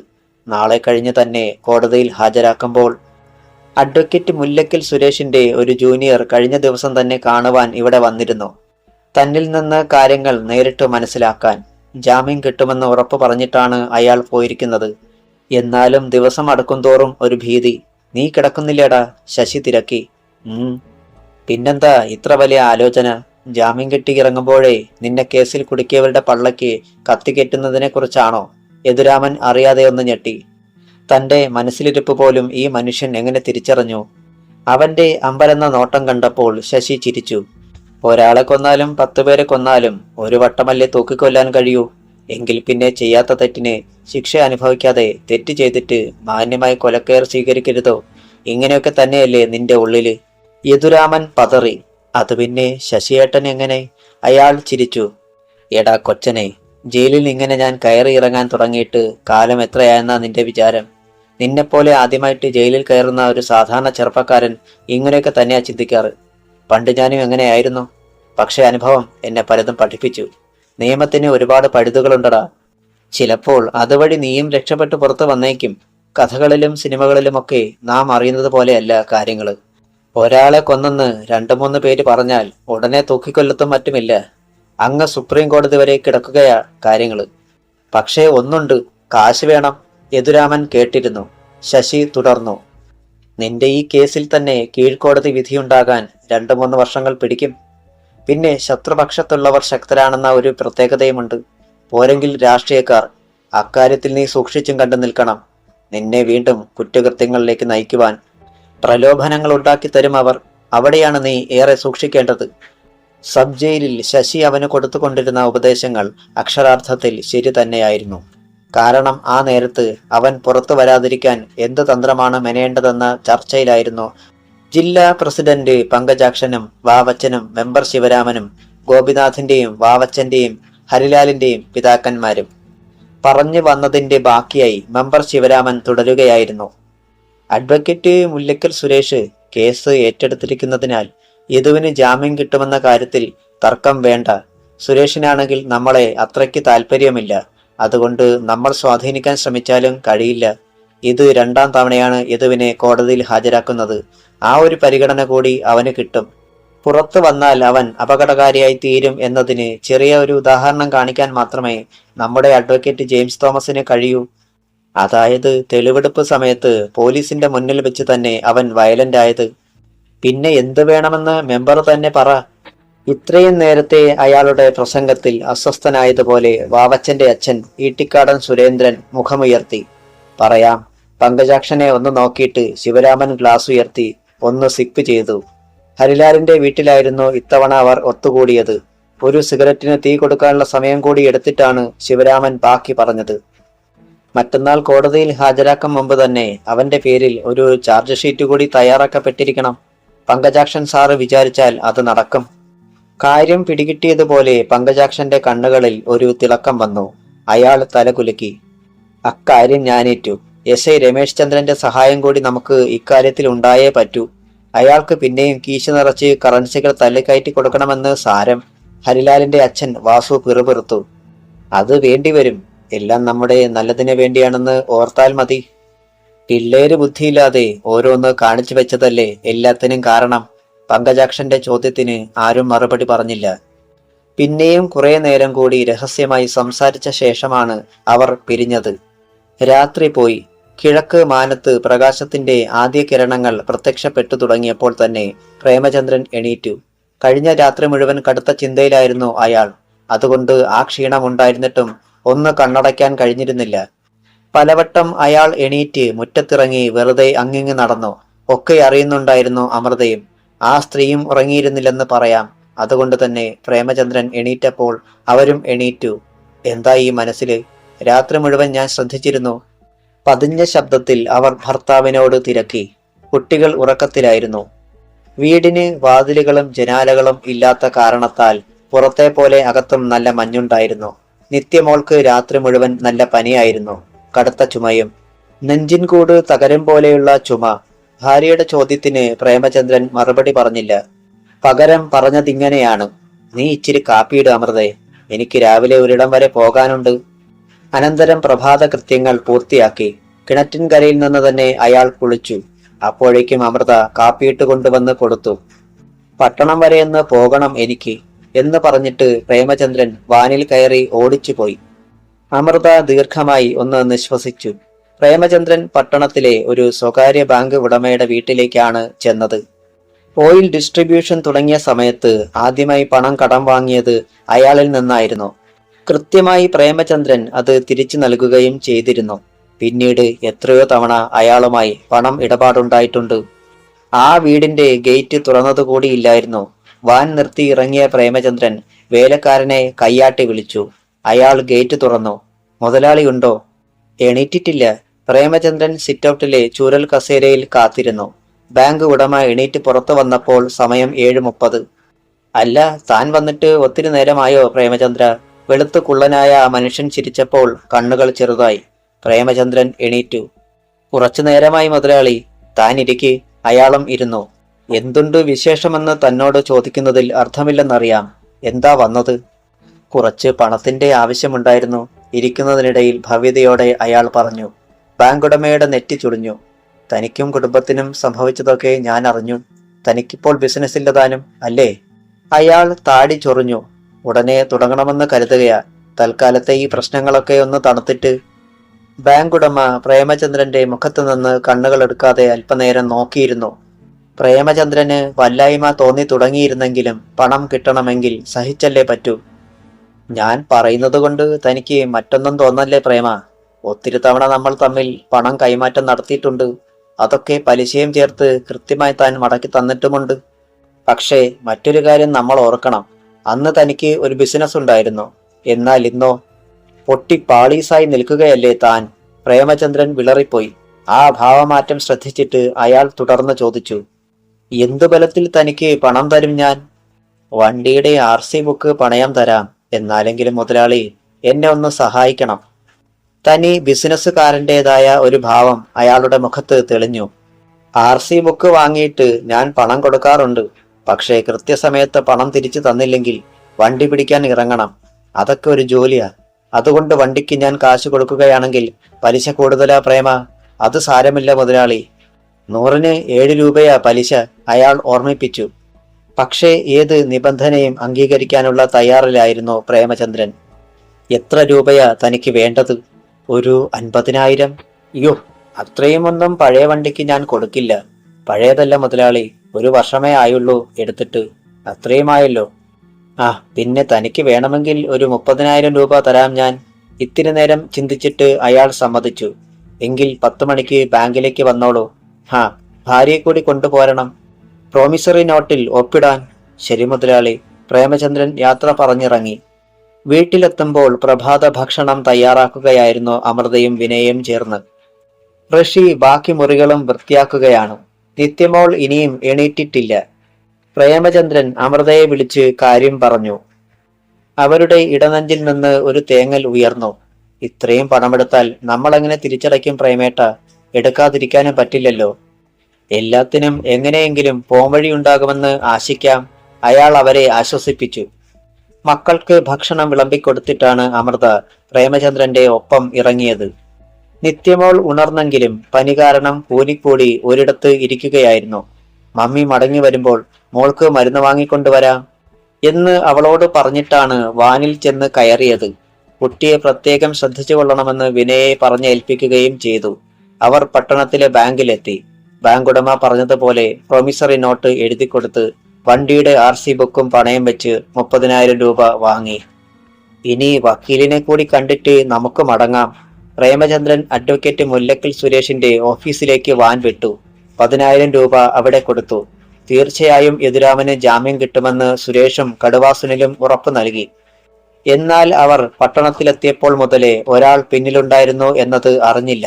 നാളെ കഴിഞ്ഞ് തന്നെ കോടതിയിൽ ഹാജരാക്കുമ്പോൾ അഡ്വക്കേറ്റ് മുല്ലക്കൽ സുരേഷിന്റെ ഒരു ജൂനിയർ കഴിഞ്ഞ ദിവസം തന്നെ കാണുവാൻ ഇവിടെ വന്നിരുന്നു. തന്നിൽ നിന്ന് കാര്യങ്ങൾ നേരിട്ട് മനസ്സിലാക്കാൻ. ജാമ്യം കിട്ടുമെന്ന് ഉറപ്പ് പറഞ്ഞിട്ടാണ് അയാൾ പോയിരിക്കുന്നത്. എന്നാലും ദിവസം അടുക്കുംതോറും ഒരു ഭീതി. നീ കിടക്കുന്നില്ലേടാ? ശശി തിരക്കി. പിന്നെന്താ ഇത്ര വലിയ ആലോചന? ജാമ്യം കിട്ടി ഇറങ്ങുമ്പോഴേ നിന്നെ കേസിൽ കുടുക്കിയവരുടെ പള്ളയ്ക്ക് കത്തിക്കെറ്റുന്നതിനെ കുറിച്ചാണോ? യദുരാമൻ അറിയാതെ ഒന്ന് ഞെട്ടി. തന്റെ മനസ്സിലിരിപ്പ് പോലും ഈ മനുഷ്യൻ എങ്ങനെ തിരിച്ചറിഞ്ഞു? അവന്റെ അമ്പരന്ന നോട്ടം കണ്ടപ്പോൾ ശശി ചിരിച്ചു. ഒരാളെ കൊന്നാലും 10 പേരെ കൊന്നാലും ഒരു വട്ടമല്ലേ തൂക്കിക്കൊല്ലാൻ കഴിയൂ? എങ്കിൽ പിന്നെ ചെയ്യാത്ത തെറ്റിന് ശിക്ഷ അനുഭവിക്കാതെ തെറ്റ് ചെയ്തിട്ട് മാന്യമായി കൊലക്കയർ സ്വീകരിക്കരുതോ? ഇങ്ങനെയൊക്കെ തന്നെയല്ലേ നിന്റെ ഉള്ളില്? യദുരാമൻ പതറി. അത് പിന്നെ ശശിയേട്ടൻ എങ്ങനെ? അയാൾ ചിരിച്ചു. എടാ കൊച്ചനെ, ജയിലിൽ ഇങ്ങനെ ഞാൻ കയറി ഇറങ്ങാൻ തുടങ്ങിയിട്ട് കാലം എത്രയായെന്നാ നിന്റെ വിചാരം? നിന്നെപ്പോലെ ആദ്യമായിട്ട് ജയിലിൽ കയറുന്ന ഒരു സാധാരണ ചെറുപ്പക്കാരൻ ഇങ്ങനെയൊക്കെ തന്നെയാ ചിന്തിക്കാറ്. പണ്ട് ഞാനും എങ്ങനെയായിരുന്നു. പക്ഷെ അനുഭവം എന്നെ പലതും പഠിപ്പിച്ചു. നിയമത്തിന് ഒരുപാട് പഴുതുകളുണ്ടടാ. ചിലപ്പോൾ അതുവഴി നീയും രക്ഷപ്പെട്ടു പുറത്തു വന്നേക്കും. കഥകളിലും സിനിമകളിലുമൊക്കെ നാം അറിയുന്നത് പോലെയല്ല കാര്യങ്ങള്. ഒരാളെ കൊന്നെന്ന് 2-3 പേര് പറഞ്ഞാൽ ഉടനെ തൂക്കിക്കൊല്ലത്തും മറ്റുമില്ല. അങ്ങ് സുപ്രീം കോടതി വരെ കിടക്കുകയാ കാര്യങ്ങള്. പക്ഷേ ഒന്നുണ്ട്, കാശ് വേണം. യദുരാമൻ കേട്ടിരുന്നു. ശശി തുടർന്നു. നിന്റെ ഈ കേസിൽ തന്നെ കീഴ്ക്കോടതി വിധിയുണ്ടാകാൻ 2-3 വർഷങ്ങൾ പിടിക്കും. പിന്നെ ശത്രുപക്ഷത്തുള്ളവർ ശക്തരാണെന്ന ഒരു പ്രത്യേകതയുമുണ്ട്. പോരെങ്കിൽ രാഷ്ട്രീയക്കാർ. അക്കാര്യത്തിൽ നീ സൂക്ഷിച്ചും കണ്ടു നിൽക്കണം. നിന്നെ വീണ്ടും കുറ്റകൃത്യങ്ങളിലേക്ക് നയിക്കുവാൻ പ്രലോഭനങ്ങൾ ഉണ്ടാക്കി തരും അവർ. അവിടെയാണ് നീ ഏറെ സൂക്ഷിക്കേണ്ടത്. സബ് ജയിലിൽ ശശി അവന് കൊടുത്തുകൊണ്ടിരുന്ന ഉപദേശങ്ങൾ അക്ഷരാർത്ഥത്തിൽ ശരി തന്നെയായിരുന്നു. കാരണം ആ നേരത്ത് അവൻ പുറത്തു വരാതിരിക്കാൻ എന്ത് തന്ത്രമാണ് മെനയേണ്ടതെന്ന ചർച്ചയിലായിരുന്നു ജില്ലാ പ്രസിഡന്റ് പങ്കജാക്ഷനും വാവച്ചനും മെമ്പർ ശിവരാമനും ഗോപിനാഥിന്റെയും വാവച്ചന്റെയും ഹരിലാലിന്റെയും പിതാക്കന്മാരും. പറഞ്ഞു വന്നതിന്റെ ബാക്കിയായി മെമ്പർ ശിവരാമൻ തുടരുകയായിരുന്നു. അഡ്വക്കേറ്റ് മുല്ലക്കൽ സുരേഷ് കേസ് ഏറ്റെടുത്തിരിക്കുന്നതിനാൽ യദുവിന് ജാമ്യം കിട്ടുമെന്ന കാര്യത്തിൽ തർക്കം വേണ്ട. സുരേഷിനാണെങ്കിൽ നമ്മളെ അത്രയ്ക്ക് താല്പര്യമില്ല. അതുകൊണ്ട് നമ്മൾ സ്വാധീനിക്കാൻ ശ്രമിച്ചാലും കഴിയില്ല. ഇത് 2ാം തവണയാണ് യദുവിനെ കോടതിയിൽ ഹാജരാക്കുന്നത്. ആ ഒരു പരിഗണന കൂടി അവന് കിട്ടും. പുറത്തു വന്നാൽ അവൻ അപകടകാരിയായി തീരും എന്നതിന് ചെറിയ ഒരു ഉദാഹരണം കാണിക്കാൻ മാത്രമേ നമ്മുടെ അഡ്വക്കേറ്റ് ജെയിംസ് തോമസിന് കഴിയൂ. അതായത് തെളിവെടുപ്പ് സമയത്ത് പോലീസിന്റെ മുന്നിൽ വെച്ച് തന്നെ അവൻ വയലന്റ് ആയത്. പിന്നെ എന്ത് വേണമെന്ന് മെമ്പർ തന്നെ പറ. ഇത്രയും നേരത്തെ അയാളുടെ പ്രസംഗത്തിൽ അസ്വസ്ഥനായതുപോലെ വാവച്ചന്റെ അച്ഛൻ ഈട്ടിക്കാടൻ സുരേന്ദ്രൻ മുഖമുയർത്തി. പറയാം. പങ്കജാക്ഷനെ ഒന്ന് നോക്കിയിട്ട് ശിവരാമൻ ഗ്ലാസ് ഉയർത്തി ഒന്ന് സിപ്പ് ചെയ്തു. ഹരിലാലിന്റെ വീട്ടിലായിരുന്നു ഇത്തവണ അവർ ഒത്തുകൂടിയത്. ഒരു സിഗരറ്റിന് തീ കൊടുക്കാനുള്ള സമയം കൂടി എടുത്തിട്ടാണ് ശിവരാമൻ ബാക്കി പറഞ്ഞത്. മറ്റന്നാൾ കോടതിയിൽ ഹാജരാക്കും മുമ്പ് തന്നെ അവന്റെ പേരിൽ ഒരു ചാർജ് ഷീറ്റ് കൂടി തയ്യാറാക്കപ്പെട്ടിരിക്കണം. പങ്കജാക്ഷൻ സാറ് വിചാരിച്ചാൽ അത് നടക്കും. കാര്യം പിടികിട്ടിയതുപോലെ പങ്കജാക്ഷന്റെ കണ്ണുകളിൽ ഒരു തിളക്കം വന്നു. അയാൾ തലകുലുക്കി. അക്കാര്യം ഞാനേറ്റു. എസ് ഐ രമേശ് ചന്ദ്രന്റെ സഹായം കൂടി നമുക്ക് ഇക്കാര്യത്തിൽ ഉണ്ടായേ പറ്റൂ. അയാൾക്ക് പിന്നെയും കീശ നിറച്ച് കറൻസികൾ തള്ളിക്കയറ്റി കൊടുക്കണമെന്ന് സാരം. ഹരിലാലിന്റെ അച്ഛൻ വാസു പിറുപിറുത്തു. അത് വേണ്ടിവരും. എല്ലാം നമ്മുടെ നല്ലതിന് വേണ്ടിയാണെന്ന് ഓർത്താൽ മതി. പിള്ളേര് ബുദ്ധിയില്ലാതെ ഓരോന്ന് കാണിച്ചു വെച്ചതല്ലേ എല്ലാത്തിനും കാരണം. പങ്കജാക്ഷന്റെ ചോദ്യത്തിന് ആരും മറുപടി പറഞ്ഞില്ല. പിന്നെയും കുറെ നേരം കൂടി രഹസ്യമായി സംസാരിച്ച ശേഷമാണ് അവർ പിരിഞ്ഞത്. രാത്രി പോയി. കിഴക്ക് മാനത്ത് പ്രകാശത്തിന്റെ ആദ്യ കിരണങ്ങൾ പ്രത്യക്ഷപ്പെട്ടു തുടങ്ങിയപ്പോൾ തന്നെ പ്രേമചന്ദ്രൻ എണീറ്റു. കഴിഞ്ഞ രാത്രി മുഴുവൻ കടുത്ത ചിന്തയിലായിരുന്നു അയാൾ. അതുകൊണ്ട് ആ ക്ഷീണമുണ്ടായിരുന്നിട്ടും ഒന്ന് കണ്ണടയ്ക്കാൻ കഴിഞ്ഞിരുന്നില്ല. പലവട്ടം അയാൾ എണീറ്റ് മുറ്റത്തിറങ്ങി വെറുതെ അങ്ങിങ്ങ് നടന്നു. ഒക്കെ അറിയുന്നുണ്ടായിരുന്നു അമൃതയും. ആ സ്ത്രീയും ഉറങ്ങിയിരുന്നില്ലെന്ന് പറയാം. അതുകൊണ്ട് തന്നെ പ്രേമചന്ദ്രൻ എണീറ്റപ്പോൾ അവരും എണീറ്റു. എന്താ ഈ മനസ്സില്? രാത്രി മുഴുവൻ ഞാൻ ശ്രദ്ധിച്ചിരുന്നു. പതിഞ്ഞ ശബ്ദത്തിൽ അവർ ഭർത്താവിനോട് തിരക്കി. കുട്ടികൾ ഉറക്കത്തിലായിരുന്നു. വീടിന് വാതിലുകളും ജനാലകളും ഇല്ലാത്ത കാരണത്താൽ പുറത്തെ പോലെ അകത്തും നല്ല മഞ്ഞുണ്ടായിരുന്നു. നിത്യമോൾക്ക് രാത്രി മുഴുവൻ നല്ല പനിയായിരുന്നു. കടുത്ത ചുമയും. നെഞ്ചിൻകൂട് തകരം പോലെയുള്ള ചുമ. ഭാര്യയുടെ ചോദ്യത്തിന് പ്രേമചന്ദ്രൻ മറുപടി പറഞ്ഞില്ല. പകരം പറഞ്ഞതിങ്ങനെയാണ്. നീ ഇച്ചിരി കാപ്പിയിട് അമൃതേ. എനിക്ക് രാവിലെ ഒരിടം വരെ പോകാനുണ്ട്. അനന്തരം പ്രഭാത കൃത്യങ്ങൾ പൂർത്തിയാക്കി. കിണറ്റിൻകരയിൽ നിന്ന് തന്നെ അയാൾ കുളിച്ചു. അപ്പോഴേക്കും അമൃത കാപ്പിയിട്ട് കൊണ്ടുവന്ന് കൊടുത്തു. പട്ടണം വരെയൊന്ന് പോകണം എനിക്ക് എന്ന് പറഞ്ഞിട്ട് പ്രേമചന്ദ്രൻ വാനിൽ കയറി ഓടിച്ചുപോയി. അമൃത ദീർഘമായി ഒന്ന് നിശ്വസിച്ചു. പ്രേമചന്ദ്രൻ പട്ടണത്തിലെ ഒരു സ്വകാര്യ ബാങ്ക് ഉടമയുടെ വീട്ടിലേക്കാണ് ചെന്നത്. ഓയിൽ ഡിസ്ട്രിബ്യൂഷൻ തുടങ്ങിയ സമയത്ത് ആദ്യമായി പണം കടം വാങ്ങിയത് അയാളിൽ നിന്നായിരുന്നു. കൃത്യമായി പ്രേമചന്ദ്രൻ അത് തിരിച്ചു നൽകുകയും ചെയ്തിരുന്നു. പിന്നീട് എത്രയോ തവണ അയാളുമായി പണം ഇടപാടുണ്ടായിട്ടുണ്ട്. ആ വീടിന്റെ ഗേറ്റ് തുറന്നതുകൂടിയില്ലായിരുന്നു. വാൻ നിർത്തി ഇറങ്ങിയ പ്രേമചന്ദ്രൻ വേലക്കാരനെ കയ്യാട്ടി വിളിച്ചു. അയാൾ ഗേറ്റ് തുറന്നു. മുതലാളിയുണ്ടോ? എണീറ്റിട്ടില്ല. പ്രേമചന്ദ്രൻ സിറ്റൗട്ടിലെ ചൂരൽ കസേരയിൽ കാത്തിരുന്നു. ബാങ്ക് ഉടമ എണീറ്റ് പുറത്തു വന്നപ്പോൾ സമയം 7:30. അല്ല, താൻ വന്നിട്ട് ഒത്തിരി നേരമായോ പ്രേമചന്ദ്ര? വെളുത്തു കുള്ളനായ ആ മനുഷ്യൻ ചിരിച്ചപ്പോൾ കണ്ണുകൾ ചെറുതായി. പ്രേമചന്ദ്രൻ എണീറ്റു. കുറച്ചു നേരമായി മുതലാളി. താൻ ഇരിക്ക്. അയാളും ഇരുന്നു. എന്തുണ്ട് വിശേഷമെന്ന് തന്നോട് ചോദിക്കുന്നതിൽ അർത്ഥമില്ലെന്നറിയാം. എന്താ വന്നത്? കുറച്ച് പണത്തിന്റെ ആവശ്യമുണ്ടായിരുന്നു. ഇരിക്കുന്നതിനിടയിൽ ഭവ്യതയോടെ അയാൾ പറഞ്ഞു. ബാങ്ക് ഉടമയുടെ നെറ്റി ചുളിഞ്ഞു. തനിക്കും കുടുംബത്തിനും സംഭവിച്ചതൊക്കെ ഞാൻ അറിഞ്ഞു. തനിക്കിപ്പോൾ ബിസിനസ് ഇല്ലതാനും അല്ലേ? അയാൾ താടി ചൊറിഞ്ഞു. ഉടനെ തുടങ്ങണമെന്ന് കരുതുകയാ. തൽക്കാലത്തെ ഈ പ്രശ്നങ്ങളൊക്കെ ഒന്ന് തണുത്തിട്ട്. ബാങ്ക് ഉടമ പ്രേമചന്ദ്രന്റെ മുഖത്തു നിന്ന് കണ്ണുകൾ എടുക്കാതെ അല്പനേരം നോക്കിയിരുന്നു. പ്രേമചന്ദ്രന് വല്ലായ്മ തോന്നി തുടങ്ങിയിരുന്നെങ്കിലും പണം കിട്ടണമെങ്കിൽ സഹിച്ചല്ലേ പറ്റൂ. ഞാൻ പറയുന്നത് കൊണ്ട് തനിക്ക് മറ്റൊന്നും തോന്നല്ലേ പ്രേമ? ഒത്തിരി തവണ നമ്മൾ തമ്മിൽ പണം കൈമാറ്റം നടത്തിയിട്ടുണ്ട്. അതൊക്കെ പലിശയും ചേർത്ത് കൃത്യമായി താൻ മടക്കി തന്നിട്ടുമുണ്ട്. പക്ഷേ മറ്റൊരു കാര്യം നമ്മൾ ഓർക്കണം. അന്ന് തനിക്ക് ഒരു ബിസിനസ് ഉണ്ടായിരുന്നു. എന്നാൽ ഇന്നോ പൊട്ടി പാളീസായി നിൽക്കുകയല്ലേ താൻ? പ്രേമചന്ദ്രൻ വിളറിപ്പോയി. ആ ഭാവമാറ്റം ശ്രദ്ധിച്ചിട്ട് അയാൾ തുടർന്ന് ചോദിച്ചു. എന്തു ബലത്തിൽ തനിക്ക് പണം തരും ഞാൻ? വണ്ടിയുടെ RC ബുക്ക് പണയം തരാം. എന്നാലെങ്കിലും മുതലാളി എന്നെ ഒന്ന് സഹായിക്കണം. തനി ബിസിനസ്സുകാരൻ്റെതായ ഒരു ഭാവം അയാളുടെ മുഖത്ത് തെളിഞ്ഞു. RC ബുക്ക് വാങ്ങിയിട്ട് ഞാൻ പണം കൊടുക്കാറുണ്ട്. പക്ഷേ കൃത്യസമയത്ത് പണം തിരിച്ചു തന്നില്ലെങ്കിൽ വണ്ടി പിടിക്കാൻ ഇറങ്ങണം. അതൊക്കെ ഒരു ജോലിയാ. അതുകൊണ്ട് വണ്ടിക്ക് ഞാൻ കാശ് കൊടുക്കുകയാണെങ്കിൽ പലിശ കൂടുതലാ പ്രേമ. അത് സാരമില്ല മുതലാളി. 100-ന് 7 രൂപയാ പലിശ, അയാൾ ഓർമ്മിപ്പിച്ചു. പക്ഷേ ഏത് നിബന്ധനയും അംഗീകരിക്കാനുള്ള തയ്യാറിലായിരുന്നു പ്രേമചന്ദ്രൻ. എത്ര രൂപയാ തനിക്ക് വേണ്ടത്? ഒരു 50,000. അയ്യോ, അത്രയും ഒന്നും പഴയ വണ്ടിക്ക് ഞാൻ കൊടുക്കില്ല. പഴയതല്ല മുതലാളി, 1 വർഷമേ ആയുള്ളൂ എടുത്തിട്ട്. അത്രയുമായല്ലോ. ആ, പിന്നെ തനിക്ക് വേണമെങ്കിൽ ഒരു 30,000 രൂപ തരാം ഞാൻ. ഇത്തിരി നേരം ചിന്തിച്ചിട്ട് അയാൾ സമ്മതിച്ചു. എങ്കിൽ 10 മണിക്ക് ബാങ്കിലേക്ക് വന്നോളൂ. ഭാര്യയെ കൂടി കൊണ്ടുപോരണം. പ്രോമിസറി നോട്ടിൽ ഒപ്പിടാൻ. ശരി മുതലാളി. പ്രേമചന്ദ്രൻ യാത്ര പറഞ്ഞിറങ്ങി. വീട്ടിലെത്തുമ്പോൾ പ്രഭാത ഭക്ഷണം തയ്യാറാക്കുകയായിരുന്നു അമൃതയും വിനയും ചേർന്ന്. ഋഷി ബാക്കി മുറികളും വൃത്തിയാക്കുകയാണ്. നിത്യമോൾ ഇനിയും എണീറ്റിട്ടില്ല. പ്രേമചന്ദ്രൻ അമൃതയെ വിളിച്ച് കാര്യം പറഞ്ഞു. അവരുടെ ഇടനെഞ്ചിൽ നിന്ന് ഒരു തേങ്ങൽ ഉയർന്നു. ഇത്രയും പണമെടുത്താൽ നമ്മളെങ്ങനെ തിരിച്ചടയ്ക്കും പ്രേമേട്ട? എടുക്കാതിരിക്കാനും പറ്റില്ലല്ലോ. എല്ലാത്തിനും എങ്ങനെയെങ്കിലും പോംവഴിയുണ്ടാകുമെന്ന് ആശിക്കാം. അയാൾ അവരെ ആശ്വസിപ്പിച്ചു. മക്കൾക്ക് ഭക്ഷണം വിളമ്പിക്കൊടുത്തിട്ടാണ് അമൃത പ്രേമചന്ദ്രന്റെ ഒപ്പം ഇറങ്ങിയത്. നിത്യമോൾ ഉണർന്നെങ്കിലും പനി കാരണം കൂലിക്കൂടി ഒരിടത്ത് ഇരിക്കുകയായിരുന്നു. മമ്മി മടങ്ങി വരുമ്പോൾ മോൾക്ക് മരുന്ന് വാങ്ങിക്കൊണ്ടുവരാം എന്ന് അവളോട് പറഞ്ഞിട്ടാണ് വാനിൽ ചെന്ന് കയറിയത്. കുട്ടിയെ പ്രത്യേകം ശ്രദ്ധിച്ചു കൊള്ളണമെന്ന് വിനയെ പറഞ്ഞേൽപ്പിക്കുകയും ചെയ്തു. അവർ പട്ടണത്തിലെ ബാങ്കിലെത്തി. ബാങ്ക് ഉടമ പറഞ്ഞതുപോലെ പ്രൊമിസറി നോട്ട് എഴുതിക്കൊടുത്ത് വണ്ടിയുടെ RC ബുക്കും പണയം വെച്ച് 30,000 രൂപ വാങ്ങി. ഇനി വക്കീലിനെ കൂടി കണ്ടിട്ട് നമുക്ക് മടങ്ങാം. പ്രേമചന്ദ്രൻ അഡ്വക്കേറ്റ് മുല്ലക്കൽ സുരേഷിന്റെ ഓഫീസിലേക്ക് വാൻ വിട്ടു. 10,000 രൂപ അവിടെ കൊടുത്തു. തീർച്ചയായും യദുരാമന് ജാമ്യം കിട്ടുമെന്ന് സുരേഷും കടുവാസുനിലും ഉറപ്പു നൽകി. എന്നാൽ അവർ പട്ടണത്തിലെത്തിയപ്പോൾ മുതലേ ഒരാൾ പിന്നിലുണ്ടായിരുന്നു എന്നത് അറിഞ്ഞില്ല.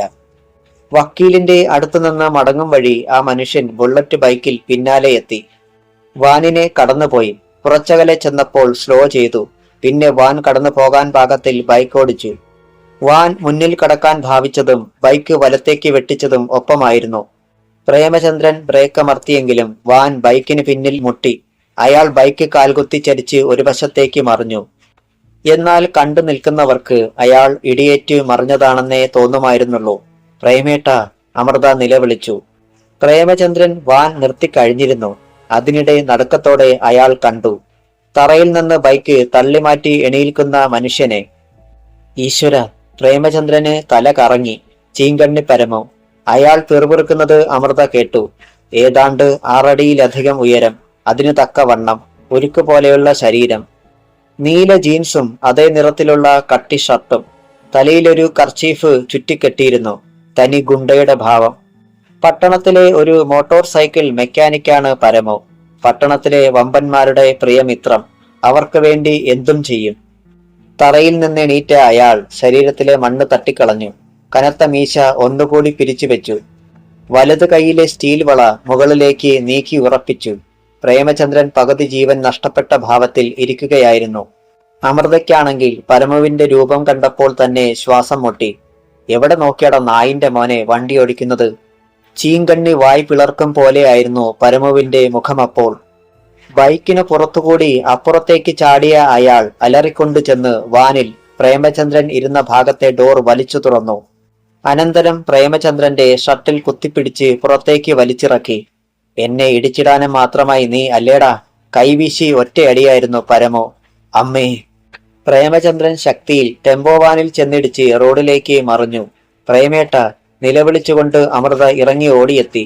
വക്കീലിന്റെ അടുത്തുനിന്ന് മടങ്ങും വഴി ആ മനുഷ്യൻ ബുള്ളറ്റ് ബൈക്കിൽ പിന്നാലെ എത്തി. വാനിനെ കടന്നുപോയി. കുറച്ചകലെ ചെന്നപ്പോൾ സ്ലോ ചെയ്തു. പിന്നെ വാൻ കടന്നു പോകാൻ പാകത്തിൽ ബൈക്ക് ഓടിച്ചു. വാൻ മുന്നിൽ കടക്കാൻ ഭാവിച്ചതും ബൈക്ക് വലത്തേക്ക് വെട്ടിച്ചതും ഒപ്പമായിരുന്നു. പ്രേമചന്ദ്രൻ ബ്രേക്ക് അമർത്തിയെങ്കിലും വാൻ ബൈക്കിന് പിന്നിൽ മുട്ടി. അയാൾ ബൈക്ക് കാൽകുത്തി ചരിച്ച് ഒരു വശത്തേക്ക് മറിഞ്ഞു. എന്നാൽ കണ്ടു നിൽക്കുന്നവർക്ക് അയാൾ ഇടിയേറ്റ് മറിഞ്ഞതാണെന്നേ തോന്നുമായിരുന്നുള്ളൂ. പ്രേമേട്ട, അമൃത നിലവിളിച്ചു. പ്രേമചന്ദ്രൻ വാൻ നിർത്തിക്കഴിഞ്ഞിരുന്നു. അതിനിടെ നടുക്കത്തോടെ അയാൾ കണ്ടു തറയിൽ നിന്ന് ബൈക്ക് തള്ളിമാറ്റി എണീൽക്കുന്ന മനുഷ്യനെ. ഈശ്വര! പ്രേമചന്ദ്രന് തല കറങ്ങി. ചീങ്കണ്ണി പരമോ. അയാൾ പിറുപിറുക്കുന്നത് അമൃത കേട്ടു. ഏതാണ്ട് 6 അടിയിലധികം ഉയരം, അതിനു തക്ക വണ്ണം, ഉരുക്ക് പോലെയുള്ള ശരീരം, നീല ജീൻസും അതേ നിറത്തിലുള്ള കട്ടി ഷർട്ടും, തലയിലൊരു കർച്ചീഫ് ചുറ്റിക്കെട്ടിയിരുന്നു. തനി ഗുണ്ടയുടെ ഭാവം. പട്ടണത്തിലെ ഒരു മോട്ടോർ സൈക്കിൾ മെക്കാനിക്കാണ് പരമോ. പട്ടണത്തിലെ വമ്പന്മാരുടെ പ്രിയമിത്രം. അവർക്ക് വേണ്ടി എന്തും ചെയ്യും. തറയിൽ നിന്ന് എണീറ്റ അയാൾ ശരീരത്തിലെ മണ്ണ് തട്ടിക്കളഞ്ഞു. കനത്ത മീശ ഒന്നുകൂടി പിരിച്ചു വെച്ചു. വലത് കൈയിലെ സ്റ്റീൽ വള മുകളിലേക്ക് നീക്കി ഉറപ്പിച്ചു. പ്രേമചന്ദ്രൻ പകുതി ജീവൻ നഷ്ടപ്പെട്ട ഭാവത്തിൽ ഇരിക്കുകയായിരുന്നു. അമൃതയ്ക്കാണെങ്കിൽ പരമുവിന്റെ രൂപം കണ്ടപ്പോൾ തന്നെ ശ്വാസം മുട്ടി. എവിടെ നോക്കിയട നായിന്റെ മോനെ വണ്ടി ഓടിക്കുന്നത്? ചീങ്കണ്ണി വായ് പിളർക്കും പോലെയായിരുന്നു പരമുവിന്റെ മുഖമപ്പോൾ. ബൈക്കിന് പുറത്തുകൂടി അപ്പുറത്തേക്ക് ചാടിയ അയാൾ അലറിക്കൊണ്ടു ചെന്ന് വാനിൽ പ്രേമചന്ദ്രൻ ഇരുന്ന ഭാഗത്തെ ഡോർ വലിച്ചു തുറന്നു. അനന്തരം പ്രേമചന്ദ്രന്റെ ഷർട്ടിൽ കുത്തിപ്പിടിച്ച് പുറത്തേക്ക് വലിച്ചിറക്കി. എന്നെ ഇടിച്ചിടാനും മാത്രമായി നീ അല്ലേടാ? കൈവീശി ഒറ്റയടിയായിരുന്നു പരമോ. അമ്മേ! പ്രേമചന്ദ്രൻ ശക്തിയിൽ ടെമ്പോ വാനിൽ ചെന്നിടിച്ച് റോഡിലേക്ക് മറിഞ്ഞു. പ്രേമേട്ട! നിലവിളിച്ചുകൊണ്ട് അമൃത ഇറങ്ങി ഓടിയെത്തി.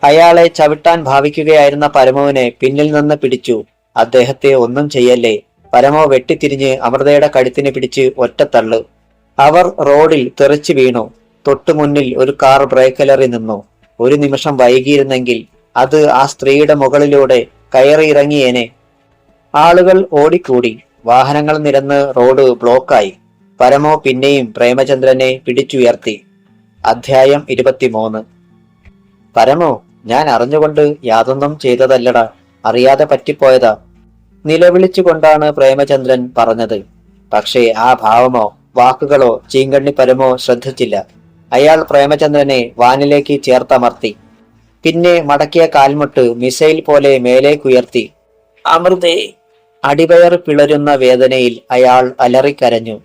അയാളെ ചവിട്ടാൻ ഭാവിക്കുകയായിരുന്ന പരമോവിനെ പിന്നിൽ നിന്ന് പിടിച്ചു. അദ്ദേഹത്തെ ഒന്നും ചെയ്യല്ലേ. പരമോ വെട്ടിത്തിരിഞ്ഞ് അമൃതയുടെ കഴുത്തിന് പിടിച്ച് ഒറ്റത്തള്ളു. അവർ റോഡിൽ തെറിച്ചു വീണു. തൊട്ടുമുന്നിൽ ഒരു കാർ ബ്രേക്കലറി നിന്നു. ഒരു നിമിഷം വൈകിയിരുന്നെങ്കിൽ അത് ആ സ്ത്രീയുടെ മുകളിലൂടെ കയറിയിറങ്ങിയേനെ. ആളുകൾ ഓടിക്കൂടി. വാഹനങ്ങൾ നിരന്ന് റോഡ് ബ്ലോക്കായി. പരമോ പിന്നെയും പ്രേമചന്ദ്രനെ പിടിച്ചുയർത്തി. അധ്യായം 23. പരമോ, ഞാൻ അറിഞ്ഞുകൊണ്ട് യാതൊന്നും ചെയ്തതല്ലടാ, അറിയാതെ പറ്റിപ്പോയതാ. നിലവിളിച്ചുകൊണ്ടാണ് പ്രേമചന്ദ്രൻ പറഞ്ഞത്. പക്ഷേ ആ ഭാവമോ വാക്കുകളോ ചീങ്കണ്ണി പരമോ ശ്രദ്ധിച്ചില്ല. അയാൾ പ്രേമചന്ദ്രനെ വാനിലേക്ക് ചേർത്തമർത്തി. പിന്നെ മടക്കിയ കാൽമുട്ട് മിസൈൽ പോലെ മേലേക്കുയർത്തി. അമൃതേ! അടിവയർ പിളരുന്ന വേദനയിൽ അയാൾ അലറിക്കരഞ്ഞു.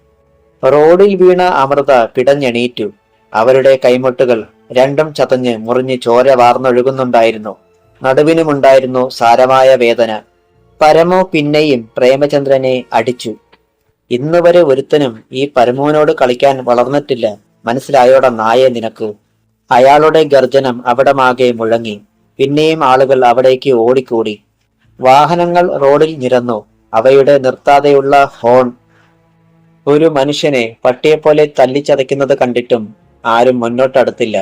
റോഡിൽ വീണ അമൃത പിടഞ്ഞെണീറ്റു. അവരുടെ കൈമുട്ടുകൾ രണ്ടും ചതഞ്ഞ് മുറിഞ്ഞ് ചോര വാർന്നൊഴുകുന്നുണ്ടായിരുന്നു. നടുവിനുമുണ്ടായിരുന്നു സാരമായ വേദന. പരമോ പിന്നെയും പ്രേമചന്ദ്രനെ അടിച്ചു. ഇന്നുവരെ ഒരുത്തനും ഈ പരമോനോട് കളിക്കാൻ വളർന്നിട്ടില്ല. മനസ്സിലായോടെ നായെ നിനക്ക്? അയാളുടെ ഗർജനം അവിടമാകെ മുഴങ്ങി. പിന്നെയും ആളുകൾ അവിടേക്ക് ഓടിക്കൂടി. വാഹനങ്ങൾ റോഡിൽ നിരന്നു. അവയുടെ നിർത്താതെയുള്ള ഹോൺ ഒരു മനുഷ്യനെ പട്ടിയെപ്പോലെ തല്ലിച്ചതയ്ക്കുന്നത് കണ്ടിട്ടും ആരും മുന്നോട്ടടുത്തില്ല.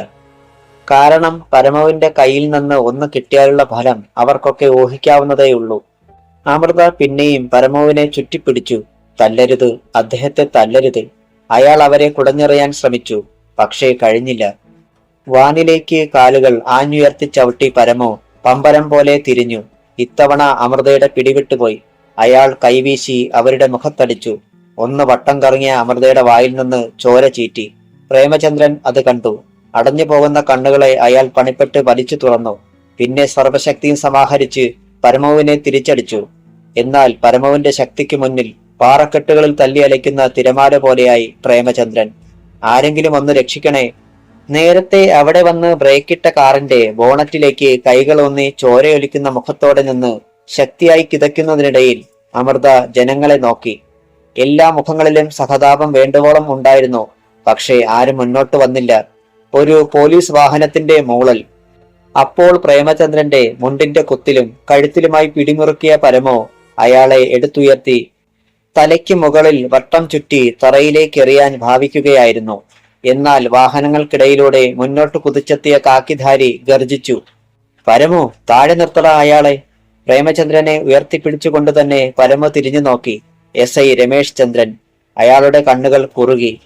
കാരണം പരമുവിന്റെ കയ്യിൽ നിന്ന് ഒന്ന് കിട്ടിയാലുള്ള ഫലം അവർക്കൊക്കെ ഊഹിക്കാവുന്നതേയുള്ളൂ. അമൃത പിന്നെയും പരമുവിനെ ചുറ്റിപ്പിടിച്ചു. തല്ലരുത്, അദ്ദേഹത്തെ തല്ലരുത്. അയാൾ അവരെ കുടഞ്ഞെറിയാൻ ശ്രമിച്ചു, പക്ഷേ കഴിഞ്ഞില്ല. വാനിലേക്ക് കാലുകൾ ആഞ്ഞുയർത്തി ചവിട്ടി പരമു പമ്പരം പോലെ തിരിഞ്ഞു. ഇത്തവണ അമൃതയുടെ പിടിവിട്ടുപോയി. അയാൾ കൈവീശി അവരുടെ മുഖത്തടിച്ചു. ഒന്ന് വട്ടം കറങ്ങിയ അമൃതയുടെ വായിൽ നിന്ന് ചോര ചീറ്റി. പ്രേമചന്ദ്രൻ അത് കണ്ടു. അടഞ്ഞു പോകുന്ന കണ്ണുകളെ അയാൾ പണിപ്പെട്ട് വലിച്ചു തുറന്നു. പിന്നെ സർവശക്തിയും സമാഹരിച്ച് പരമുവിനെ തിരിച്ചടിച്ചു. എന്നാൽ പരമുവിന്റെ ശക്തിക്ക് മുന്നിൽ പാറക്കെട്ടുകളിൽ തല്ലി അലയ്ക്കുന്ന തിരമാല പോലെയായി പ്രേമചന്ദ്രൻ. ആരെങ്കിലും ഒന്ന് രക്ഷിക്കണേ. നേരത്തെ അവിടെ വന്ന് ബ്രേക്കിട്ട കാറിന്റെ ബോണറ്റിലേക്ക് കൈകളൊന്നി ചോരയൊലിക്കുന്ന മുഖത്തോടെ നിന്ന് ശക്തിയായി കിതയ്ക്കുന്നതിനിടയിൽ അമൃത ജനങ്ങളെ നോക്കി. എല്ലാ മുഖങ്ങളിലും സഹതാപം വേണ്ടുവോളം ഉണ്ടായിരുന്നു. പക്ഷേ ആരും മുന്നോട്ട് വന്നില്ല. ഒരു പോലീസ് വാഹനത്തിന്റെ മൂളൽ. അപ്പോൾ പ്രേമചന്ദ്രന്റെ മുണ്ടിന്റെ കുത്തിലും കഴുത്തിലുമായി പിടിമുറുക്കിയ പരമോ അയാളെ എടുത്തുയർത്തി തലയ്ക്ക് മുകളിൽ വട്ടം ചുറ്റി തറയിലേക്ക് എറിയാൻ ഭാവിക്കുകയായിരുന്നു. എന്നാൽ വാഹനങ്ങൾക്കിടയിലൂടെ മുന്നോട്ട് കുതിച്ചെത്തിയ കാക്കിധാരി ഗർജിച്ചു, പരമു, താഴെ നിർത്തട അയാളെ. പ്രേമചന്ദ്രനെ ഉയർത്തിപ്പിടിച്ചുകൊണ്ട് തന്നെ പരമു തിരിഞ്ഞു നോക്കി. SI രമേശ് ചന്ദ്രൻ. അയാളുടെ കണ്ണുകൾ കുറുകി.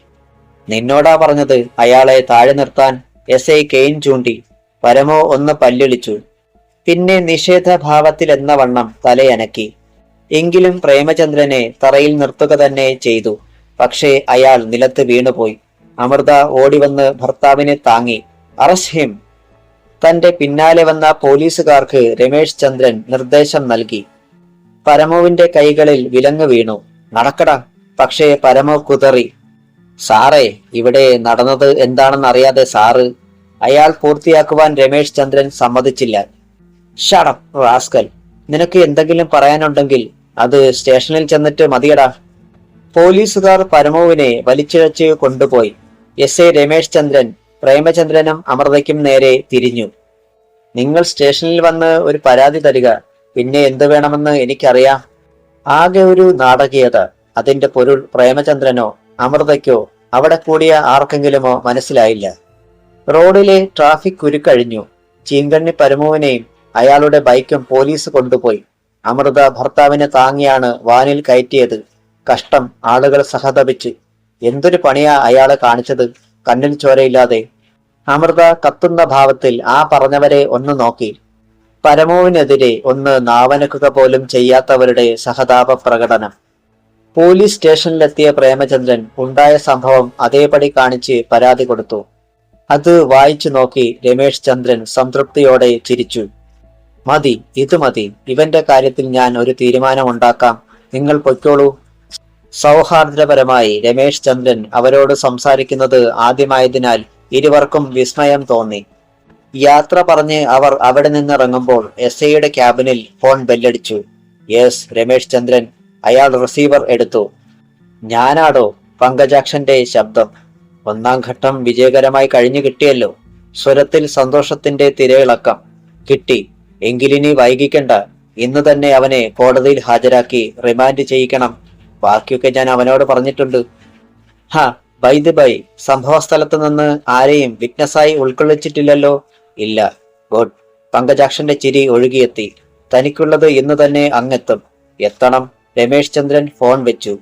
നിന്നോടാ പറഞ്ഞത് അയാളെ താഴെ നിർത്താൻ. SI കെയിൻ ചൂണ്ടി. പരമോ ഒന്ന് പല്ലിളിച്ചു. പിന്നെ നിഷേധഭാവത്തിലെന്ന വണ്ണം തലയനക്കി. എങ്കിലും പ്രേമചന്ദ്രനെ തറയിൽ നിർത്തുക തന്നെ ചെയ്തു. പക്ഷേ അയാൾ നിലത്ത് വീണുപോയി. അമൃത ഓടിവന്ന് ഭർത്താവിനെ താങ്ങി. Arrest him. തന്റെ പിന്നാലെ വന്ന പോലീസുകാർക്ക് രമേശ് ചന്ദ്രൻ നിർദ്ദേശം നൽകി. പരമുവിന്റെ കൈകളിൽ വിലങ്ങ് വീണു. നടക്കടാ. പക്ഷേ പരമു കുതറി. സാറേ, ഇവിടെ നടന്നത് എന്താണെന്നറിയാതെ സാറ്. അയാൾ പൂർത്തിയാക്കുവാൻ രമേശ് ചന്ദ്രൻ സമ്മതിച്ചില്ല. Shut up rascal. നിനക്ക് എന്തെങ്കിലും പറയാനുണ്ടെങ്കിൽ അത് സ്റ്റേഷനിൽ ചെന്നിട്ട് മതിയടാ. പോലീസുകാർ പരമുവിനെ വലിച്ചിഴച്ച് കൊണ്ടുപോയി. SI രമേശ് ചന്ദ്രൻ പ്രേമചന്ദ്രനും അമൃതയ്ക്കും നേരെ തിരിഞ്ഞു. നിങ്ങൾ സ്റ്റേഷനിൽ വന്ന് ഒരു പരാതി തരിക. പിന്നെ എന്തു വേണമെന്ന് എനിക്കറിയാം. ആകെ ഒരു നാടകീയത. അതിന്റെ പൊരുൾ പ്രേമചന്ദ്രനോ അമൃതയ്ക്കോ അവിടെ കൂടിയ ആർക്കെങ്കിലുമോ മനസ്സിലായില്ല. റോഡിലെ ട്രാഫിക് കുരുക്കഴിഞ്ഞു. ചീങ്കണ്ണി പരമുവിനെയും അയാളുടെ ബൈക്കും പോലീസ് കൊണ്ടുപോയി. അമൃത ഭർത്താവിനെ താങ്ങിയാണ് വാനിൽ കയറ്റിയത്. കഷ്ടം. ആളുകൾ സഹതപിച്ച്. എന്തൊരു പണിയാ അയാളെ കാണിച്ചത്. കണ്ണിൽ ചോരയില്ലാതെ. അമൃത കത്തുന്ന ഭാവത്തിൽ ആ പറഞ്ഞവരെ ഒന്ന് നോക്കി. പരമുവിനെതിരെ ഒന്ന് നാവനക്കുക പോലും ചെയ്യാത്തവരുടെ സഹതാപ പ്രകടനം. പോലീസ് സ്റ്റേഷനിലെത്തിയ പ്രേമചന്ദ്രൻ ഉണ്ടായ സംഭവം അതേപടി കാണിച്ച് പരാതി കൊടുത്തു. അത് വായിച്ചു നോക്കി രമേശ് ചന്ദ്രൻ സംതൃപ്തിയോടെ ചിരിച്ചു. മതി, ഇത് മതി. ഇവന്റെ കാര്യത്തിൽ ഞാൻ ഒരു തീരുമാനമുണ്ടാക്കാം. നിങ്ങൾ പൊയ്ക്കോളൂ. സൗഹാർദ്ദപരമായി രമേശ് ചന്ദ്രൻ അവരോട് സംസാരിക്കുന്നത് ആദ്യമായതിനാൽ ഇരുവർക്കും വിസ്മയം തോന്നി. യാത്ര പറഞ്ഞ് അവർ അവിടെ നിന്നിറങ്ങുമ്പോൾ SIയുടെ ക്യാബിനിൽ ഫോൺ ബെല്ലടിച്ചു. യെസ്, രമേശ് ചന്ദ്രൻ. അയാൾ റിസീവർ എടുത്തു. ഞാനാടോ? പങ്കജാക്ഷന്റെ ശബ്ദം. ഒന്നാം ഘട്ടം വിജയകരമായി കഴിഞ്ഞു കിട്ടിയല്ലോ. സ്വരത്തിൽ സന്തോഷത്തിന്റെ തിരയിളക്കം. കിട്ടി. എങ്കിലിനി വൈകിക്കണ്ട. ഇന്ന് തന്നെ അവനെ കോടതിയിൽ ഹാജരാക്കി റിമാൻഡ് ചെയ്യിക്കണം. ബാക്കിയൊക്കെ ഞാൻ അവനോട് പറഞ്ഞിട്ടുണ്ട്. ബൈ ദ ബൈ, സംഭവ സ്ഥലത്ത് നിന്ന് ആരെയും വിറ്റ്നസ്സായി ഉൾക്കൊള്ളിച്ചിട്ടില്ലല്ലോ? ഇല്ല. ഗുഡ്. പങ്കജാക്ഷന്റെ ചിരി ഒഴുകിയെത്തി. തനിക്കുള്ളത് ഇന്ന് തന്നെ അങ്ങെത്തും. എത്തണം. രമേശ് ചന്ദ്രൻ ഫോൺ വെച്ചു.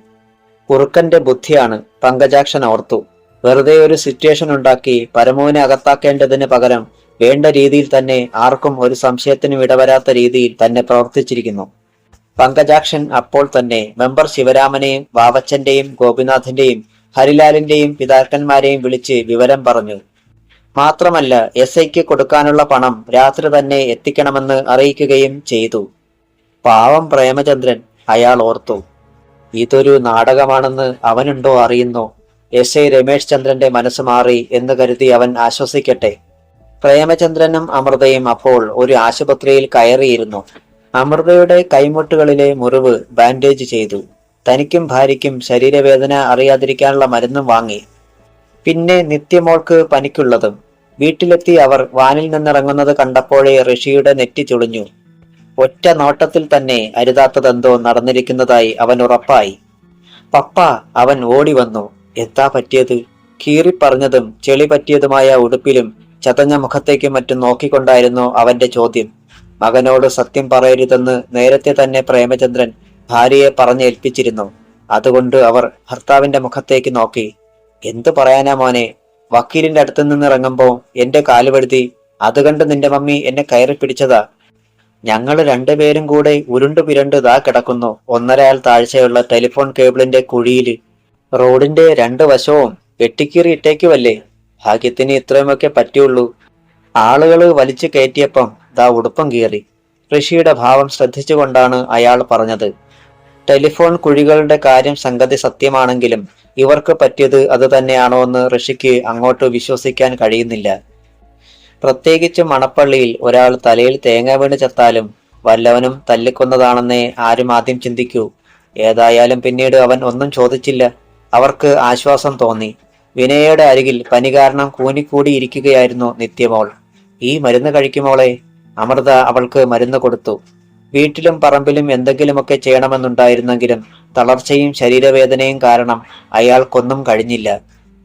കുറുക്കന്റെ ബുദ്ധിയാണ്, പങ്കജാക്ഷൻ ഓർത്തു. വെറുതെ ഒരു സിറ്റുവേഷൻ ഉണ്ടാക്കി പരമുവിനെ അകത്താക്കേണ്ടതിന് പകരം വേണ്ട രീതിയിൽ തന്നെ, ആർക്കും ഒരു സംശയത്തിനും ഇടവരാത്ത രീതിയിൽ തന്നെ പ്രവർത്തിച്ചിരിക്കുന്നു. പങ്കജാക്ഷൻ അപ്പോൾ തന്നെ മെമ്പർ ശിവരാമനെയും വാവച്ചന്റെയും ഗോപിനാഥന്റെയും ഹരിലാലിന്റെയും പിതാക്കന്മാരെയും വിളിച്ച് വിവരം പറഞ്ഞു. മാത്രമല്ല SIക്ക് കൊടുക്കാനുള്ള പണം രാത്രി തന്നെ എത്തിക്കണമെന്ന് അറിയിക്കുകയും ചെയ്തു. പാവം പ്രേമചന്ദ്രൻ, അയാൾ ഓർത്തു. ഇതൊരു നാടകമാണെന്ന് അവനുണ്ടോ അറിയുന്നോ? SI രമേശ് ചന്ദ്രന്റെ മനസ്സ് മാറി എന്ന് കരുതി അവൻ ആശ്വസിക്കട്ടെ. പ്രേമചന്ദ്രനും അമൃതയും അപ്പോൾ ഒരു ആശുപത്രിയിൽ കയറിയിരുന്നു. അമൃതയുടെ കൈമുട്ടുകളിലെ മുറിവ് ബാൻഡേജ് ചെയ്തു. തനിക്കും ഭാര്യയ്ക്കും ശരീരവേദന അറിയാതിരിക്കാനുള്ള മരുന്നും വാങ്ങി. പിന്നെ നിത്യമോൾക്ക് പനിക്കുള്ളതും. വീട്ടിലെത്തി അവർ വാനിൽ നിന്നിറങ്ങുന്നത് കണ്ടപ്പോഴേ ഋഷിയുടെ നെറ്റി ചുളിഞ്ഞു. ഒറ്റ നോട്ടത്തിൽ തന്നെ അരുതാത്തതെന്തോ നടന്നിരിക്കുന്നതായി അവൻ ഉറപ്പായി. പപ്പ, അവൻ ഓടി വന്നു. എന്താ പറ്റിയത്? കീറിപ്പറഞ്ഞതും ചെളി പറ്റിയതുമായ ഉടുപ്പിലും ചതഞ്ഞ മുഖത്തേക്കും മറ്റും നോക്കിക്കൊണ്ടായിരുന്നു അവന്റെ ചോദ്യം. മകനോട് സത്യം പറയരുതെന്ന് നേരത്തെ തന്നെ പ്രേമചന്ദ്രൻ ഭാര്യയെ പറഞ്ഞേൽപ്പിച്ചിരുന്നു. അതുകൊണ്ട് അവർ ഭർത്താവിന്റെ മുഖത്തേക്ക് നോക്കി. എന്തു പറയാനാ മോനെ, വക്കീലിന്റെ അടുത്ത് നിന്ന് ഇറങ്ങുമ്പോ എന്റെ കാലുവഴുതി അത് കണ്ട് നിന്റെ മമ്മി എന്നെ കയറി പിടിച്ചതാ. ഞങ്ങൾ രണ്ടുപേരും കൂടെ ഉരുണ്ടു പിരണ്ട് ദാ കിടക്കുന്നു 1.5 താഴ്ചയുള്ള ടെലിഫോൺ കേബിളിന്റെ കുഴിയില്. റോഡിന്റെ 2 വശവും വെട്ടിക്കീറി ഇട്ടേക്കുവല്ലേ. ഭാഗ്യത്തിന് ഇത്രയുമൊക്കെ പറ്റിയുള്ളൂ. ആളുകള് വലിച്ചു കയറ്റിയപ്പം ദാ ഉടുപ്പം കീറി. ഋഷിയുടെ ഭാവം ശ്രദ്ധിച്ചുകൊണ്ടാണ് അയാൾ പറഞ്ഞത്. ടെലിഫോൺ കുഴികളുടെ കാര്യം സംഗതി സത്യമാണെങ്കിലും ഇവർക്ക് പറ്റിയത് അത് തന്നെയാണോ എന്ന് ഋഷിക്ക് അങ്ങോട്ട് വിശ്വസിക്കാൻ കഴിയുന്നില്ല. പ്രത്യേകിച്ച് മണപ്പള്ളിയിൽ ഒരാൾ തലയിൽ തേങ്ങ വീണ് ചത്താലും വല്ലവനും തല്ലിക്കൊന്നതാണെന്നേ ആരും ആദ്യം ചിന്തിക്കൂ. ഏതായാലും പിന്നീട് അവൻ ഒന്നും ചോദിച്ചില്ല. അവർക്ക് ആശ്വാസം തോന്നി. വിനയയുടെ അരികിൽ പനി കാരണം കൂനിക്കൂടിയിരിക്കുകയായിരുന്നു നിത്യമോൾ. ഈ മരുന്ന് കഴിക്കുമോളെ. അമൃത അവൾക്ക് മരുന്ന് കൊടുത്തു. വീട്ടിലും പറമ്പിലും എന്തെങ്കിലുമൊക്കെ ചെയ്യണമെന്നുണ്ടായിരുന്നെങ്കിലും തളർച്ചയും ശരീരവേദനയും കാരണം അയാൾക്കൊന്നും കഴിഞ്ഞില്ല.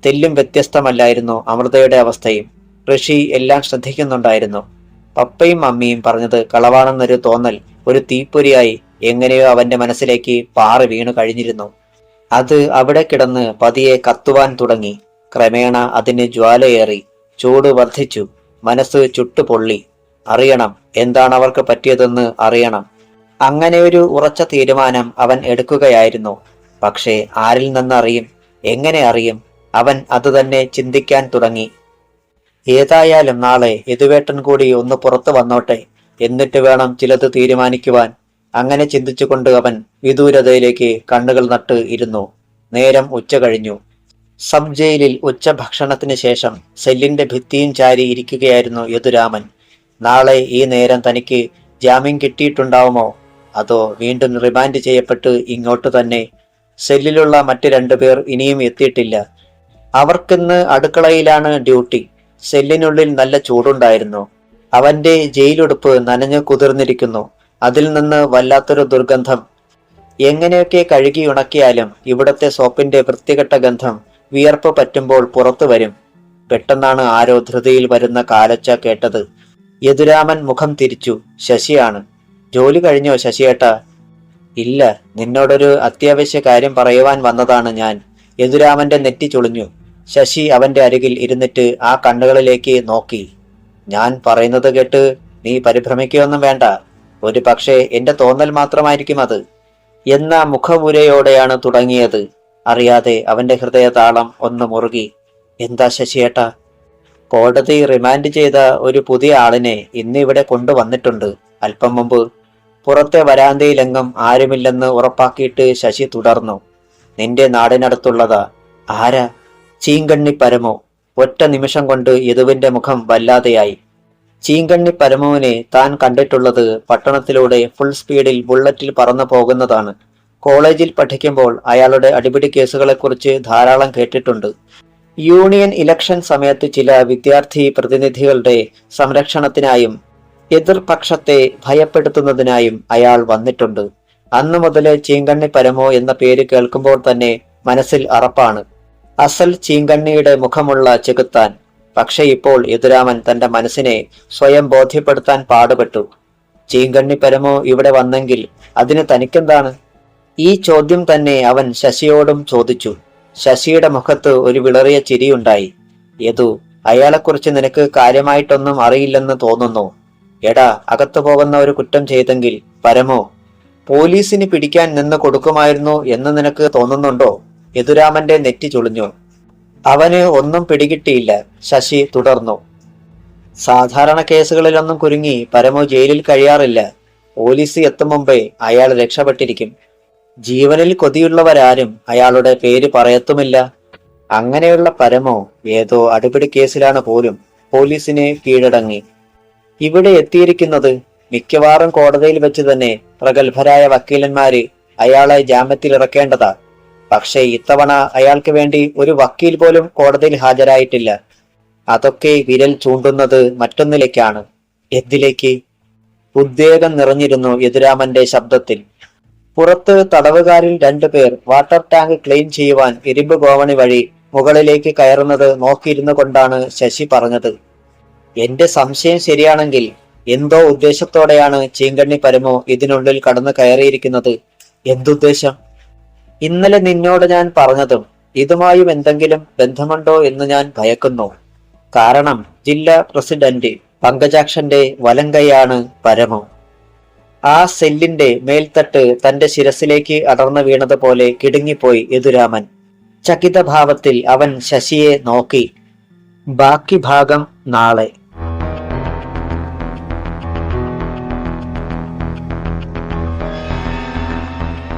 തെല്ലും വ്യത്യസ്തമല്ലായിരുന്നു അമൃതയുടെ അവസ്ഥയും. ഋഷി എല്ലാം ശ്രദ്ധിക്കുന്നുണ്ടായിരുന്നു. പപ്പയും മമ്മിയും പറഞ്ഞത് കളവാണെന്നൊരു തോന്നൽ ഒരു തീപ്പൊരിയായി എങ്ങനെയോ അവന്റെ മനസ്സിലേക്ക് പാറി വീണു കഴിഞ്ഞിരുന്നു. അത് അവിടെ കിടന്ന് പതിയെ കത്തുവാൻ തുടങ്ങി. ക്രമേണ അതിന് ജ്വാലയേറി. ചൂട് വർദ്ധിച്ചു. മനസ്സ് ചുട്ടുപൊള്ളി. അറിയണം, എന്താണ് അവർക്ക് പറ്റിയതെന്ന് അറിയണം. അങ്ങനെ ഒരു ഉറച്ച തീരുമാനം അവൻ എടുക്കുകയായിരുന്നു. പക്ഷേ ആരിൽ നിന്നറിയും, എങ്ങനെ അറിയും? അവൻ അതുതന്നെ ചിന്തിക്കാൻ തുടങ്ങി. ഏതായാലും നാളെ യദുവേട്ടൻ കൂടി ഒന്ന് പുറത്തു വന്നോട്ടെ, എന്നിട്ട് വേണം ചിലത് തീരുമാനിക്കുവാൻ. അങ്ങനെ ചിന്തിച്ചുകൊണ്ട് അവൻ വിദൂരതയിലേക്ക് കണ്ണുകൾ നട്ട് ഇരുന്നു. നേരം ഉച്ച കഴിഞ്ഞു. സബ് ജയിലിൽ ഉച്ചഭക്ഷണത്തിന് ശേഷം സെല്ലിന്റെ ഭിത്തിയും ചാരി ഇരിക്കുകയായിരുന്നു യദുരാമൻ. നാളെ ഈ നേരം തനിക്ക് ജാമ്യം കിട്ടിയിട്ടുണ്ടാവുമോ, അതോ വീണ്ടും റിമാൻഡ് ചെയ്യപ്പെട്ട് ഇങ്ങോട്ട് തന്നെ? സെല്ലിലുള്ള മറ്റ് 2 പേർ ഇനിയും എത്തിയിട്ടില്ല. അവർക്കിന്ന് അടുക്കളയിലാണ് ഡ്യൂട്ടി. സെല്ലിനുള്ളിൽ നല്ല ചൂടുണ്ടായിരുന്നു. അവന്റെ ജയിലുടുപ്പ് നനഞ്ഞു കുതിർന്നിരിക്കുന്നു. അതിൽ നിന്ന് വല്ലാത്തൊരു ദുർഗന്ധം. എങ്ങനെയൊക്കെ കഴുകി ഉണക്കിയാലും ഇവിടത്തെ സോപ്പിന്റെ വൃത്തികെട്ട ഗന്ധം വിയർപ്പ് പറ്റുമ്പോൾ പുറത്തു വരും. പെട്ടെന്നാണ് ആരോ ധൃതിയിൽ വരുന്ന കാലൊച്ച കേട്ടത്. യദുരാമൻ മുഖം തിരിച്ചു. ശശിയാണ്. ജോലി കഴിഞ്ഞോ ശശിയേട്ടാ? ഇല്ല, നിന്നോടൊരു അത്യാവശ്യ കാര്യം പറയുവാൻ വന്നതാണ് ഞാൻ. യദുരാമന്റെ നെറ്റി ചുളിഞ്ഞു. ശശി അവന്റെ അരികിൽ ഇരുന്നിട്ട് ആ കണ്ണുകളിലേക്ക് നോക്കി. ഞാൻ പറയുന്നത് കേട്ട് നീ പരിഭ്രമിക്കുകയൊന്നും വേണ്ട. ഒരു പക്ഷേ എന്റെ തോന്നൽ മാത്രമായിരിക്കും അത് എന്ന മുഖമുരയോടെയാണ് തുടങ്ങിയത്. അറിയാതെ അവന്റെ ഹൃദയതാളം ഒന്ന് മുറുകി. എന്താ ശശിയേട്ടാ? കോടതി റിമാൻഡ് ചെയ്ത ഒരു പുതിയ ആളിനെ ഇന്ന് ഇവിടെ കൊണ്ടുവന്നിട്ടുണ്ട്. അല്പം മുമ്പ്. പുറത്തെ വരാന്തയിലെങ്ങും ആരുമില്ലെന്ന് ഉറപ്പാക്കിയിട്ട് ശശി തുടർന്നു. നിന്റെ നാടിനടുത്തുള്ളതാ. ആരാ? ചീങ്കണ്ണി പരമോ. ഒറ്റ നിമിഷം കൊണ്ട് യദുവിന്റെ മുഖം വല്ലാതെയായി. ചീങ്കണ്ണി പരമുവിനെ താൻ കണ്ടിട്ടുള്ളത് പട്ടണത്തിലൂടെ ഫുൾ സ്പീഡിൽ ബുള്ളറ്റിൽ പറന്നു പോകുന്നതാണ്. കോളേജിൽ പഠിക്കുമ്പോൾ അയാളുടെ അടിപിടി കേസുകളെക്കുറിച്ച് ധാരാളം കേട്ടിട്ടുണ്ട്. യൂണിയൻ ഇലക്ഷൻ സമയത്ത് ചില വിദ്യാർത്ഥി പ്രതിനിധികളുടെ സംരക്ഷണത്തിനായും എതിർപക്ഷത്തെ ഭയപ്പെടുത്തുന്നതിനായും അയാൾ വന്നിട്ടുണ്ട്. അന്നു മുതലേ ചീങ്കണ്ണി പരമോ എന്ന പേര് കേൾക്കുമ്പോൾ തന്നെ മനസ്സിൽ അറപ്പാണ്. അസൽ ചീങ്കണ്ണിയുടെ മുഖമുള്ള ചെകുത്താൻ. പക്ഷെ ഇപ്പോൾ യദുരാമൻ തന്റെ മനസ്സിനെ സ്വയം ബോധ്യപ്പെടുത്താൻ പാടുപെട്ടു. ചീങ്കണ്ണി പരമോ ഇവിടെ വന്നെങ്കിൽ അതിന് തനിക്കെന്താണ്? ഈ ചോദ്യം തന്നെ അവൻ ശശിയോടും ചോദിച്ചു. ശശിയുടെ മുഖത്ത് ഒരു വിളറിയ ചിരിയുണ്ടായി. യദു, അയാളെക്കുറിച്ച് നിനക്ക് കാര്യമായിട്ടൊന്നും അറിയില്ലെന്ന് തോന്നുന്നു. എടാ, അകത്തു പോകുന്ന ഒരു കുറ്റം ചെയ്തെങ്കിൽ പരമോ പോലീസിന് പിടിക്കാൻ നിന്ന് കൊടുക്കുമായിരുന്നു എന്ന് നിനക്ക് തോന്നുന്നുണ്ടോ? യദുരാമന്റെ നെറ്റി ചുളിഞ്ഞു. അവന് ഒന്നും പിടികിട്ടിയില്ല. ശശി തുടർന്നു. സാധാരണ കേസുകളിലൊന്നും കുരുങ്ങി പരമോ ജയിലിൽ കഴിയാറില്ല. പോലീസ് എത്തും മുമ്പേ അയാൾ രക്ഷപ്പെട്ടിരിക്കും. ജീവനിൽ കൊതിയുള്ളവരാരും അയാളുടെ പേര് പറയത്തുമില്ല. അങ്ങനെയുള്ള പരമോ ഏതോ അടിപിടി കേസിലാണ് പോലും പോലീസിനെ കീഴടങ്ങി ഇവിടെ എത്തിയിരിക്കുന്നത്. മിക്കവാറും കോടതിയിൽ വെച്ച് തന്നെ പ്രഗത്ഭരായ വക്കീലന്മാര് അയാളെ ജാമ്യത്തിൽ ഇറക്കേണ്ടതാ. പക്ഷേ ഇത്തവണ അയാൾക്ക് വേണ്ടി ഒരു വക്കീൽ പോലും കോടതിയിൽ ഹാജരായിട്ടില്ല. അതൊക്കെ വിരൽ ചൂണ്ടുന്നത് മറ്റൊന്നിലേക്കാണ്. എന്തിലേക്ക്? ഉദ്വേഗം നിറഞ്ഞിരുന്നു യദുരാമന്റെ ശബ്ദത്തിൽ. പുറത്ത് തടവുകാരിൽ 2 പേർ വാട്ടർ ടാങ്ക് ക്ലീൻ ചെയ്യുവാൻ ഇരുമ്പ് ഗോവണി വഴി മുകളിലേക്ക് കയറുന്നത് നോക്കിയിരുന്നു കൊണ്ടാണ് ശശി പറഞ്ഞത്. എന്റെ സംശയം ശരിയാണെങ്കിൽ എന്തോ ഉദ്ദേശത്തോടെയാണ് ചീങ്കണ്ണി പരമു ഇതിനുള്ളിൽ കടന്നു കയറിയിരിക്കുന്നത്. എന്തുദ്ദേശം? ഇന്നലെ നിന്നോട് ഞാൻ പറഞ്ഞതും ഇതുമായും എന്തെങ്കിലും ബന്ധമുണ്ടോ എന്ന് ഞാൻ ഭയക്കുന്നു. കാരണം ജില്ലാ പ്രസിഡന്റ് പങ്കജാക്ഷന്റെ വലങ്കൈയാണ് പരമു. ആ സെല്ലിന്റെ മേൽത്തട്ട് തന്റെ ശിരസിലേക്ക് അടർന്നു വീണതുപോലെ കിടുങ്ങിപ്പോയി യദുരാമൻ. ചകിതഭാവത്തിൽ അവൻ ശശിയെ നോക്കി. ബാക്കി ഭാഗം നാളെ.